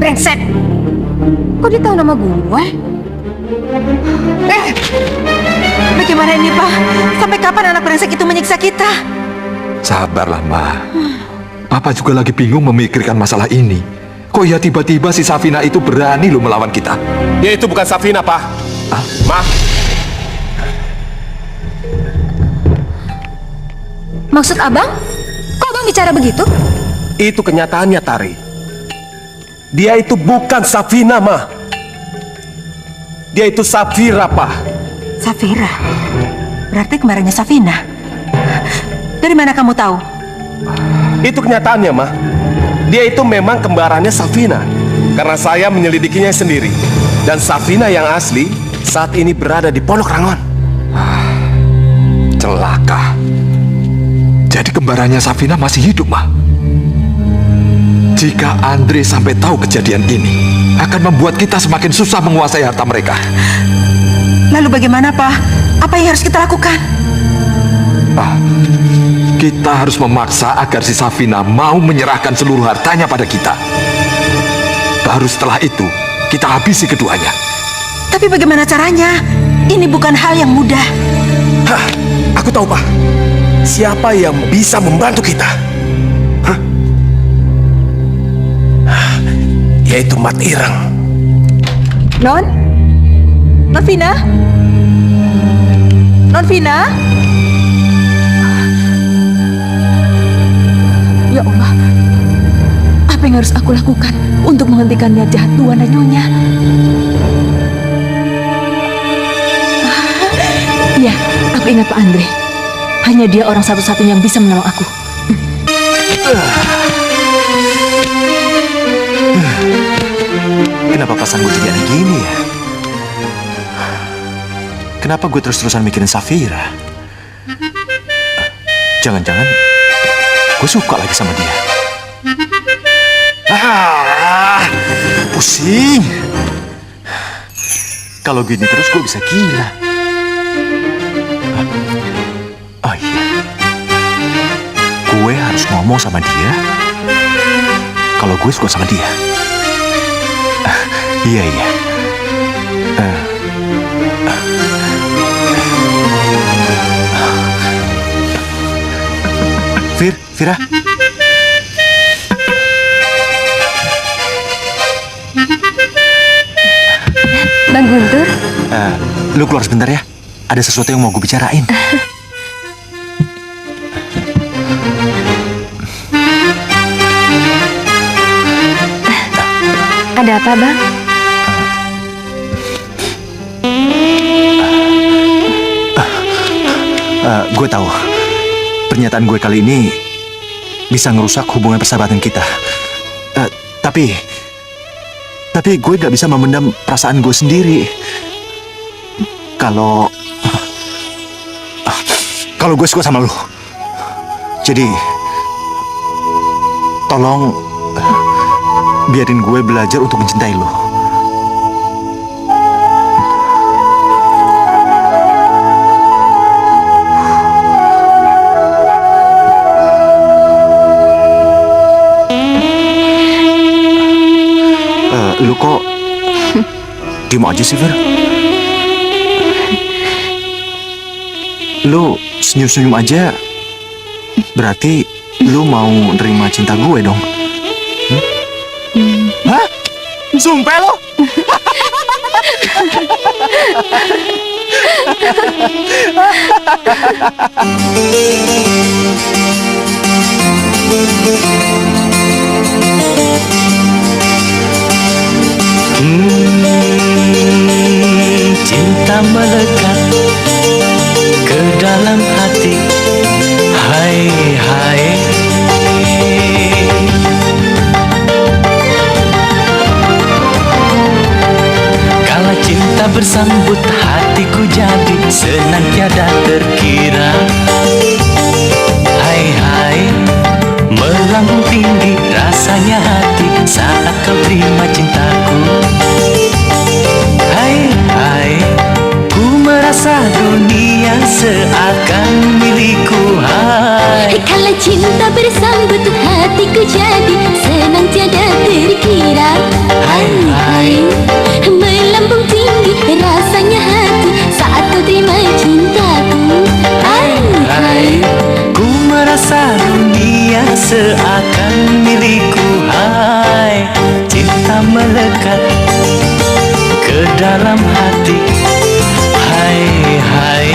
Brengsek! Kok dia tahu nama gue? Bagaimana ini, Pak? Sampai kapan anak brengsek itu menyiksa kita? Sabarlah, Ma. Papa juga lagi bingung memikirkan masalah ini. Kok ya tiba-tiba si Safina itu berani lo melawan kita? Dia itu bukan Safina, Pak. Ma. Maksud abang? Kok abang bicara begitu? Itu kenyataannya, Tari. Dia itu bukan Safina, Ma. Dia itu Safira, Pak. Safira? Berarti kemarinnya Safina. Dari mana kamu tahu? Itu kenyataannya, Ma. Dia itu memang kembarannya Safina. Karena saya menyelidikinya sendiri. Dan Safina yang asli saat ini berada di Pondok Rangon. Celaka. Jadi kembarannya Safina masih hidup, Ma. Jika Andre sampai tahu kejadian ini, akan membuat kita semakin susah menguasai harta mereka. Lalu bagaimana, Pak? Apa yang harus kita lakukan? Kita harus memaksa agar si Safina mau menyerahkan seluruh hartanya pada kita. Baru setelah itu, kita habisi keduanya. Tapi bagaimana caranya? Ini bukan hal yang mudah. Hah, aku tahu, Pak. Siapa yang bisa membantu kita? Yaitu Mat Ireng. Non? Vina? Non Vina? Ya Allah, apa yang harus aku lakukan untuk menghentikan niat jahat Tuan dan Nyonya? Ya, aku ingat Pak Andre. Hanya dia orang satu-satunya yang bisa menolong aku. Kenapa perasaan gue jadi aneh gini ya? Kenapa gue terus-terusan mikirin Safira? Jangan-jangan gue suka lagi sama dia. Pusing. Kalau gini terus gue bisa gila. Oh iya, gue harus ngomong sama dia kalau gue suka sama dia. Iya. Vira. Bang Guntur. Lu keluar sebentar ya. Ada sesuatu yang mau gue bicarain. Ada apa, Bang? Gue tahu pernyataan gue kali ini bisa ngerusak hubungan persahabatan kita. Tapi gue gak bisa memendam perasaan gue sendiri. Kalau kalau gue suka sama lo. Jadi, tolong biarin gue belajar untuk mencintai lo. Lu kok diem aja sih, Fer? Lu senyum-senyum aja, berarti lu mau nerima cinta gue dong? Hah? Sumpah lo? Cinta melekat ke dalam hati. Hai hai, kala cinta bersambut hatiku jadi senang tiada terkira. Hai hai, melambung tinggi rasanya hati saat kau terima cintaku. Hai hai, ku merasa dunia seakan milikku. Hai, Kala cinta bersambut hatiku jadi senang tiada terkira. hai hai, Melambung tinggi rasanya hati saat kau terima cintaku. hai hai, ku merasa dunia seakan milikku. Hai, cinta melekat ke dalam hati. Hai hai,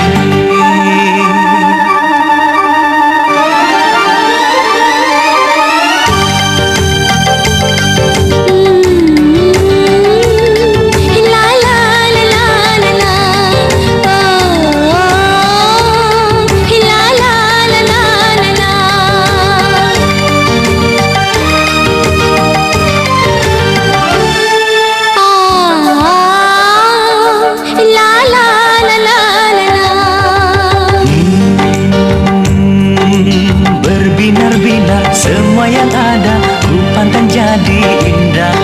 La la la la la la, oh, la la la la la la. La la la la la la. berbinar-binar semua yang ada ku pandang jadi indah.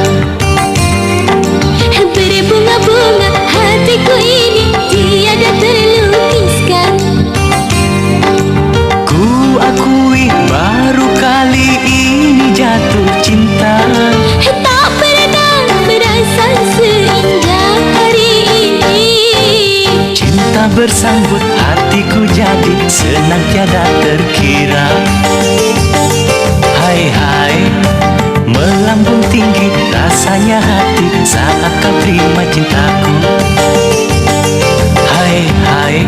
Berbunga-bunga hatiku ini tiada terlukiskan. Ku akui baru kali ini jatuh cinta. Tak pernah merasa seindah hari ini. Cinta bersambut hatiku jadi senang tiada terkira. Hai hai, melambung tinggi rasanya hati saat kau terima cintaku. Hai hai,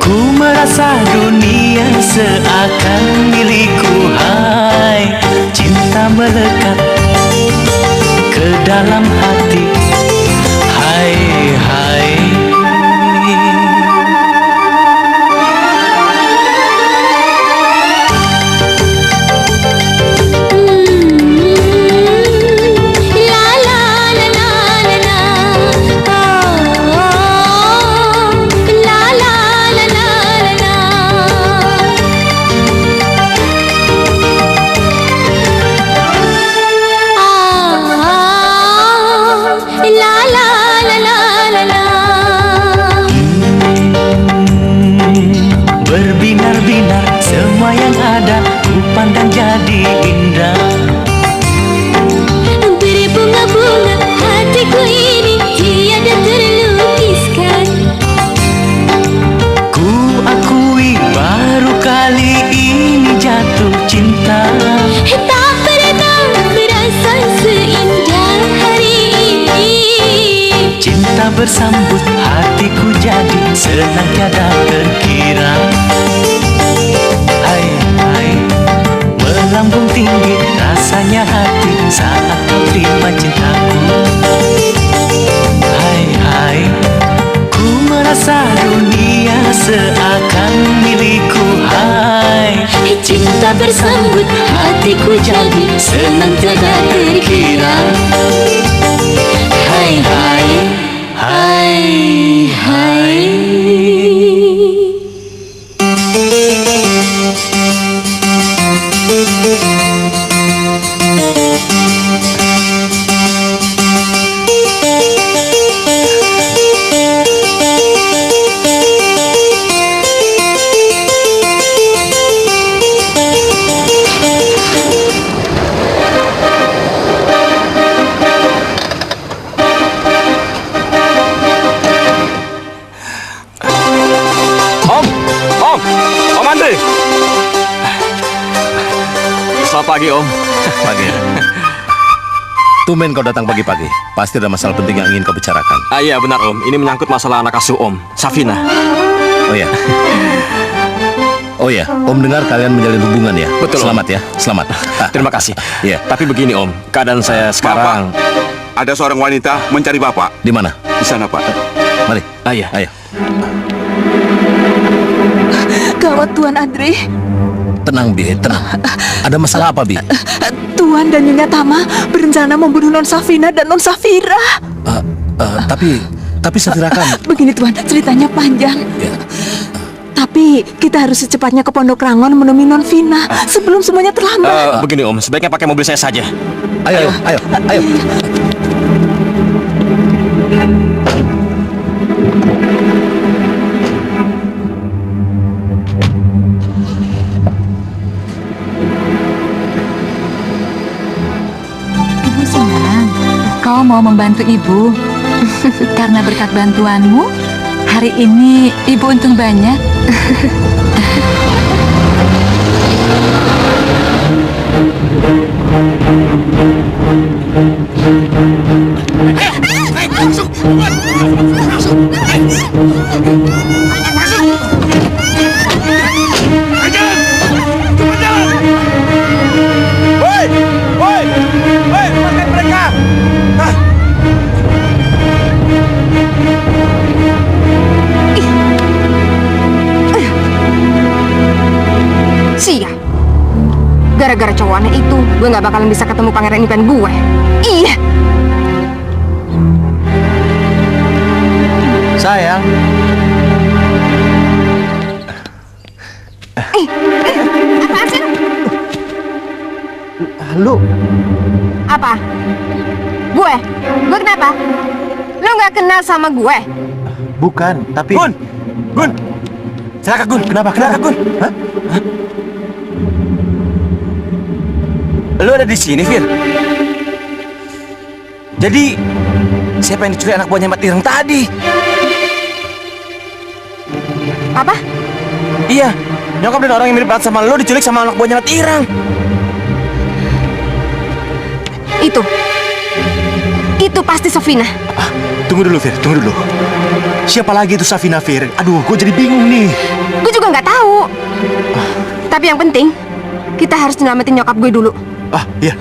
ku merasa dunia seakan milikku. Hai, cinta melekat ke dalam hati. Hai hai, La la la la la la, oh, la la la la la la. La la la la la la. berbinar-binar semua yang ada ku pandang jadi indah. Berbunga-bunga hatiku ini tiada terlukiskan. Ku akui baru kali ini jatuh cinta. Tak pernah merasa seindah hari ini. Cinta bersambut hatiku jadi senang tiada terkira. Hai hai, melambung tinggi rasanya hati saat kau terima cintaku. Hai hai, ku merasa dunia seakan milikku. Hai, Cinta bersambut hatiku jadi senang tiada terkira. Hai hai, hai hai. Selamat pagi, Om. Pagi. Tumben kau datang pagi-pagi. Pasti ada masalah penting yang ingin kau bicarakan. Iya benar, Om. Ini menyangkut masalah anak asuh Om, Safina. Oh ya. Oh ya, Om dengar kalian menjalin hubungan ya? Betul, Selamat Om. ya, selamat. Terima kasih. Iya. Tapi begini, Om. Keadaan saya sekarang... Ada seorang wanita mencari Bapak. Di mana? Di sana, Pak. Mari. Iya. Ayo. Gawat Tuan Andre. Tenang, Bi. Tenang. Ada masalah apa, Bi? Tuan dan Nyonya Tama berencana membunuh Non Safina dan Non Safira. Tapi Safira kan... Begini Tuan, ceritanya panjang. Ya. Tapi kita harus secepatnya ke Pondok Rangon menemui Non Vina sebelum semuanya terlambat. Begini, Om. Sebaiknya pakai mobil saya saja. Ayo. Ibu senang kau mau membantu ibu. Karena berkat bantuanmu, hari ini ibu untung banyak. Sial. Gara-gara cowok aneh itu, gue gak bakalan bisa ketemu pangeran impian gue. Iya. Sayang. Apaan sih? Lu. Apa? Gue? Gue kenapa? Lo gak kenal sama gue? Bukan, tapi... Gun! Silakan, Gun. Kenapa, Gun? Hah? Lu ada di sini, Fir? Jadi, siapa yang diculik anak buahnya Mbak Tirang tadi? Apa? Iya, nyokap dan orang yang mirip banget sama lu diculik sama anak buahnya Mbak Tirang. Itu pasti Safina. Tunggu dulu, Fir. Siapa lagi itu Safina, Fir? Aduh, gue jadi bingung nih. Gue juga nggak tahu. Tapi yang penting, kita harus nyelamatin nyokap gue dulu. Iya.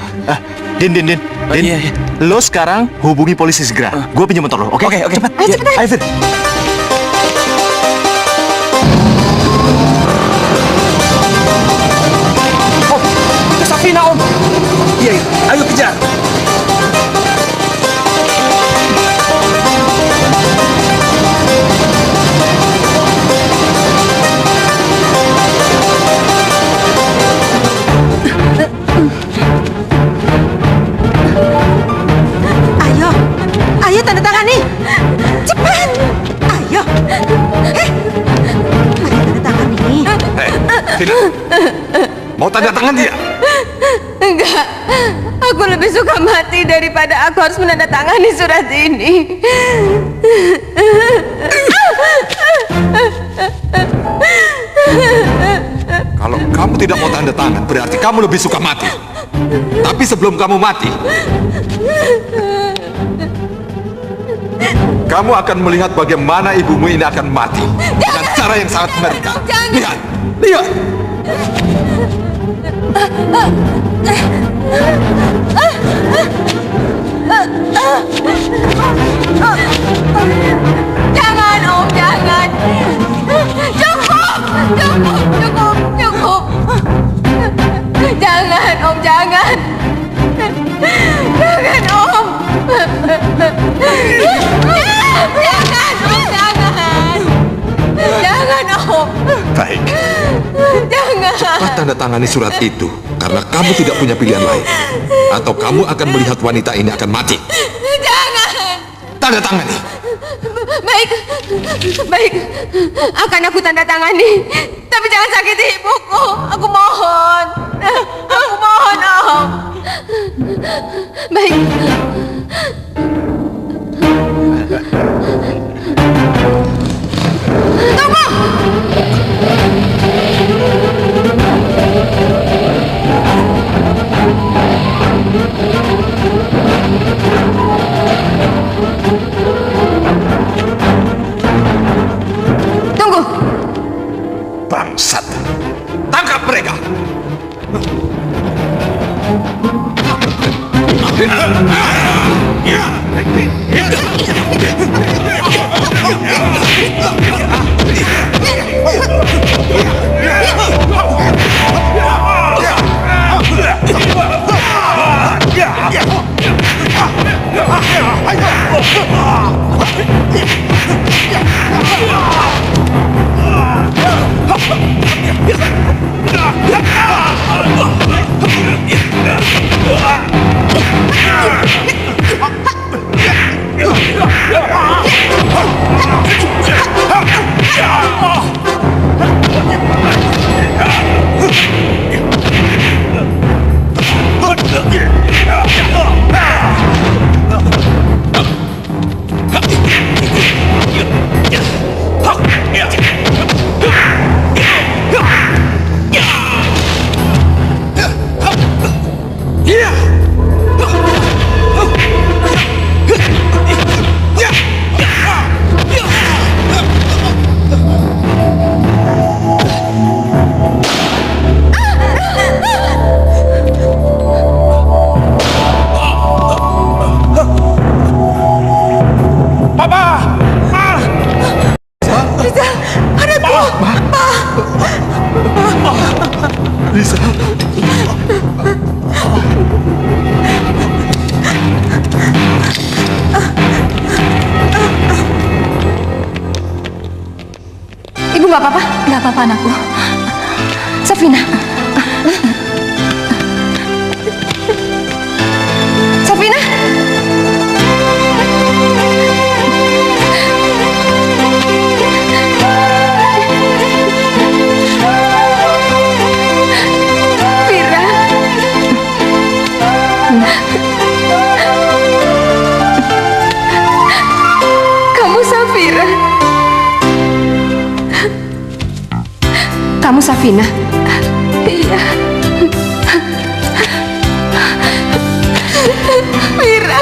Din. Iya. Lo sekarang hubungi polisi segera. Gue pinjam motor lo, oke? Oke. Cepat. Ayo, cepetan. Ayo, Fir. Om, itu Safina, Om. Iya. Ayo kejar. Ayo tanda tangani. Cepat. Ayo. Ayo tanda tangani. Vina. Mau tanda tangan dia? Enggak. Aku lebih suka mati daripada aku harus menandatangani surat ini. Kalau kamu tidak mau tanda tangan, berarti kamu lebih suka mati. Tapi sebelum kamu mati, kamu akan melihat bagaimana ibumu ini akan mati dengan cara yang sangat mengerikan. Lihat. Jangan, Om, jangan. Cukup. Jangan, Om, jangan. Jangan, Om. Jangan, Om. Baik. Jangan. Cepat tanda tangani surat itu, karena kamu tidak punya pilihan lain. Atau kamu akan melihat wanita ini akan mati. Jangan. Tanda tangani. Baik. Akan aku tanda tangani. Tapi jangan sakiti ibuku. Aku mohon, Om. Baik. Tunggu. bisa. Ibu nggak apa-apa? Nggak apa-apa anakku. Safina. Safina. Fira. Kamu Safira. Kamu Safina? Iya. Mira.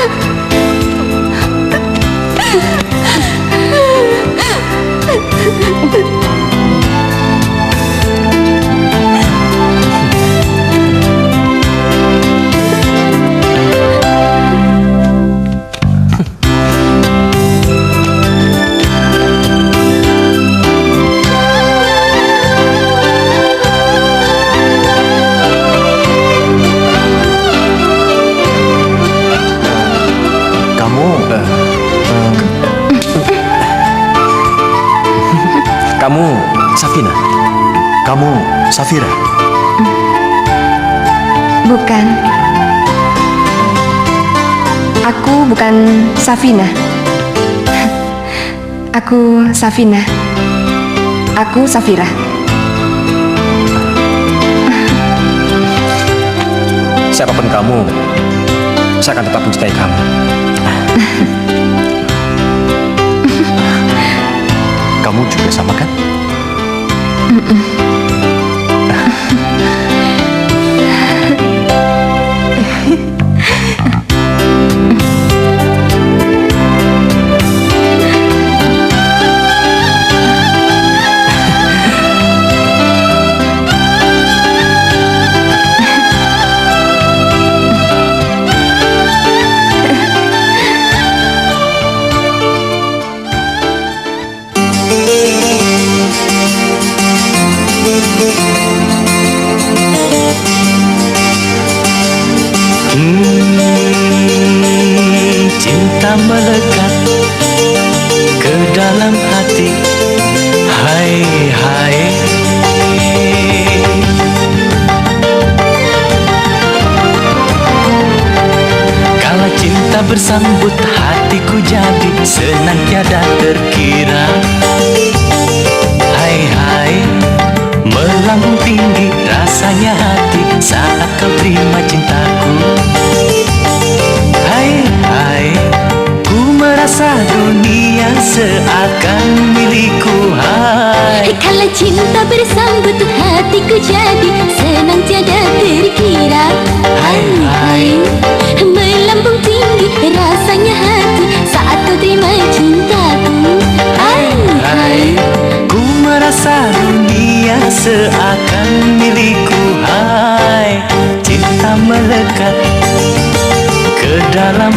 Kamu Safina? Kamu Safira? Bukan. Aku bukan Safina. Aku Safina. Aku Safira. Siapapun kamu, saya akan tetap mencintai kamu. Kamu juga sama kan? Cinta melekat ke dalam hati. Hai hai. Kala cinta bersambut hatiku jadi senang tiada terkira. Hai hai. Melambung tinggi rasanya hati saat kau terima cintaku. Hai hai, ku merasa dunia seakan milikku. Hai, Kalau cinta bersambut hatiku jadi senang tiada terkira. hai hai, Melambung tinggi rasanya hati saat kau terima cintaku. hai hai, ku merasa dunia seakan milikku. Hai, cinta melekat ke dalam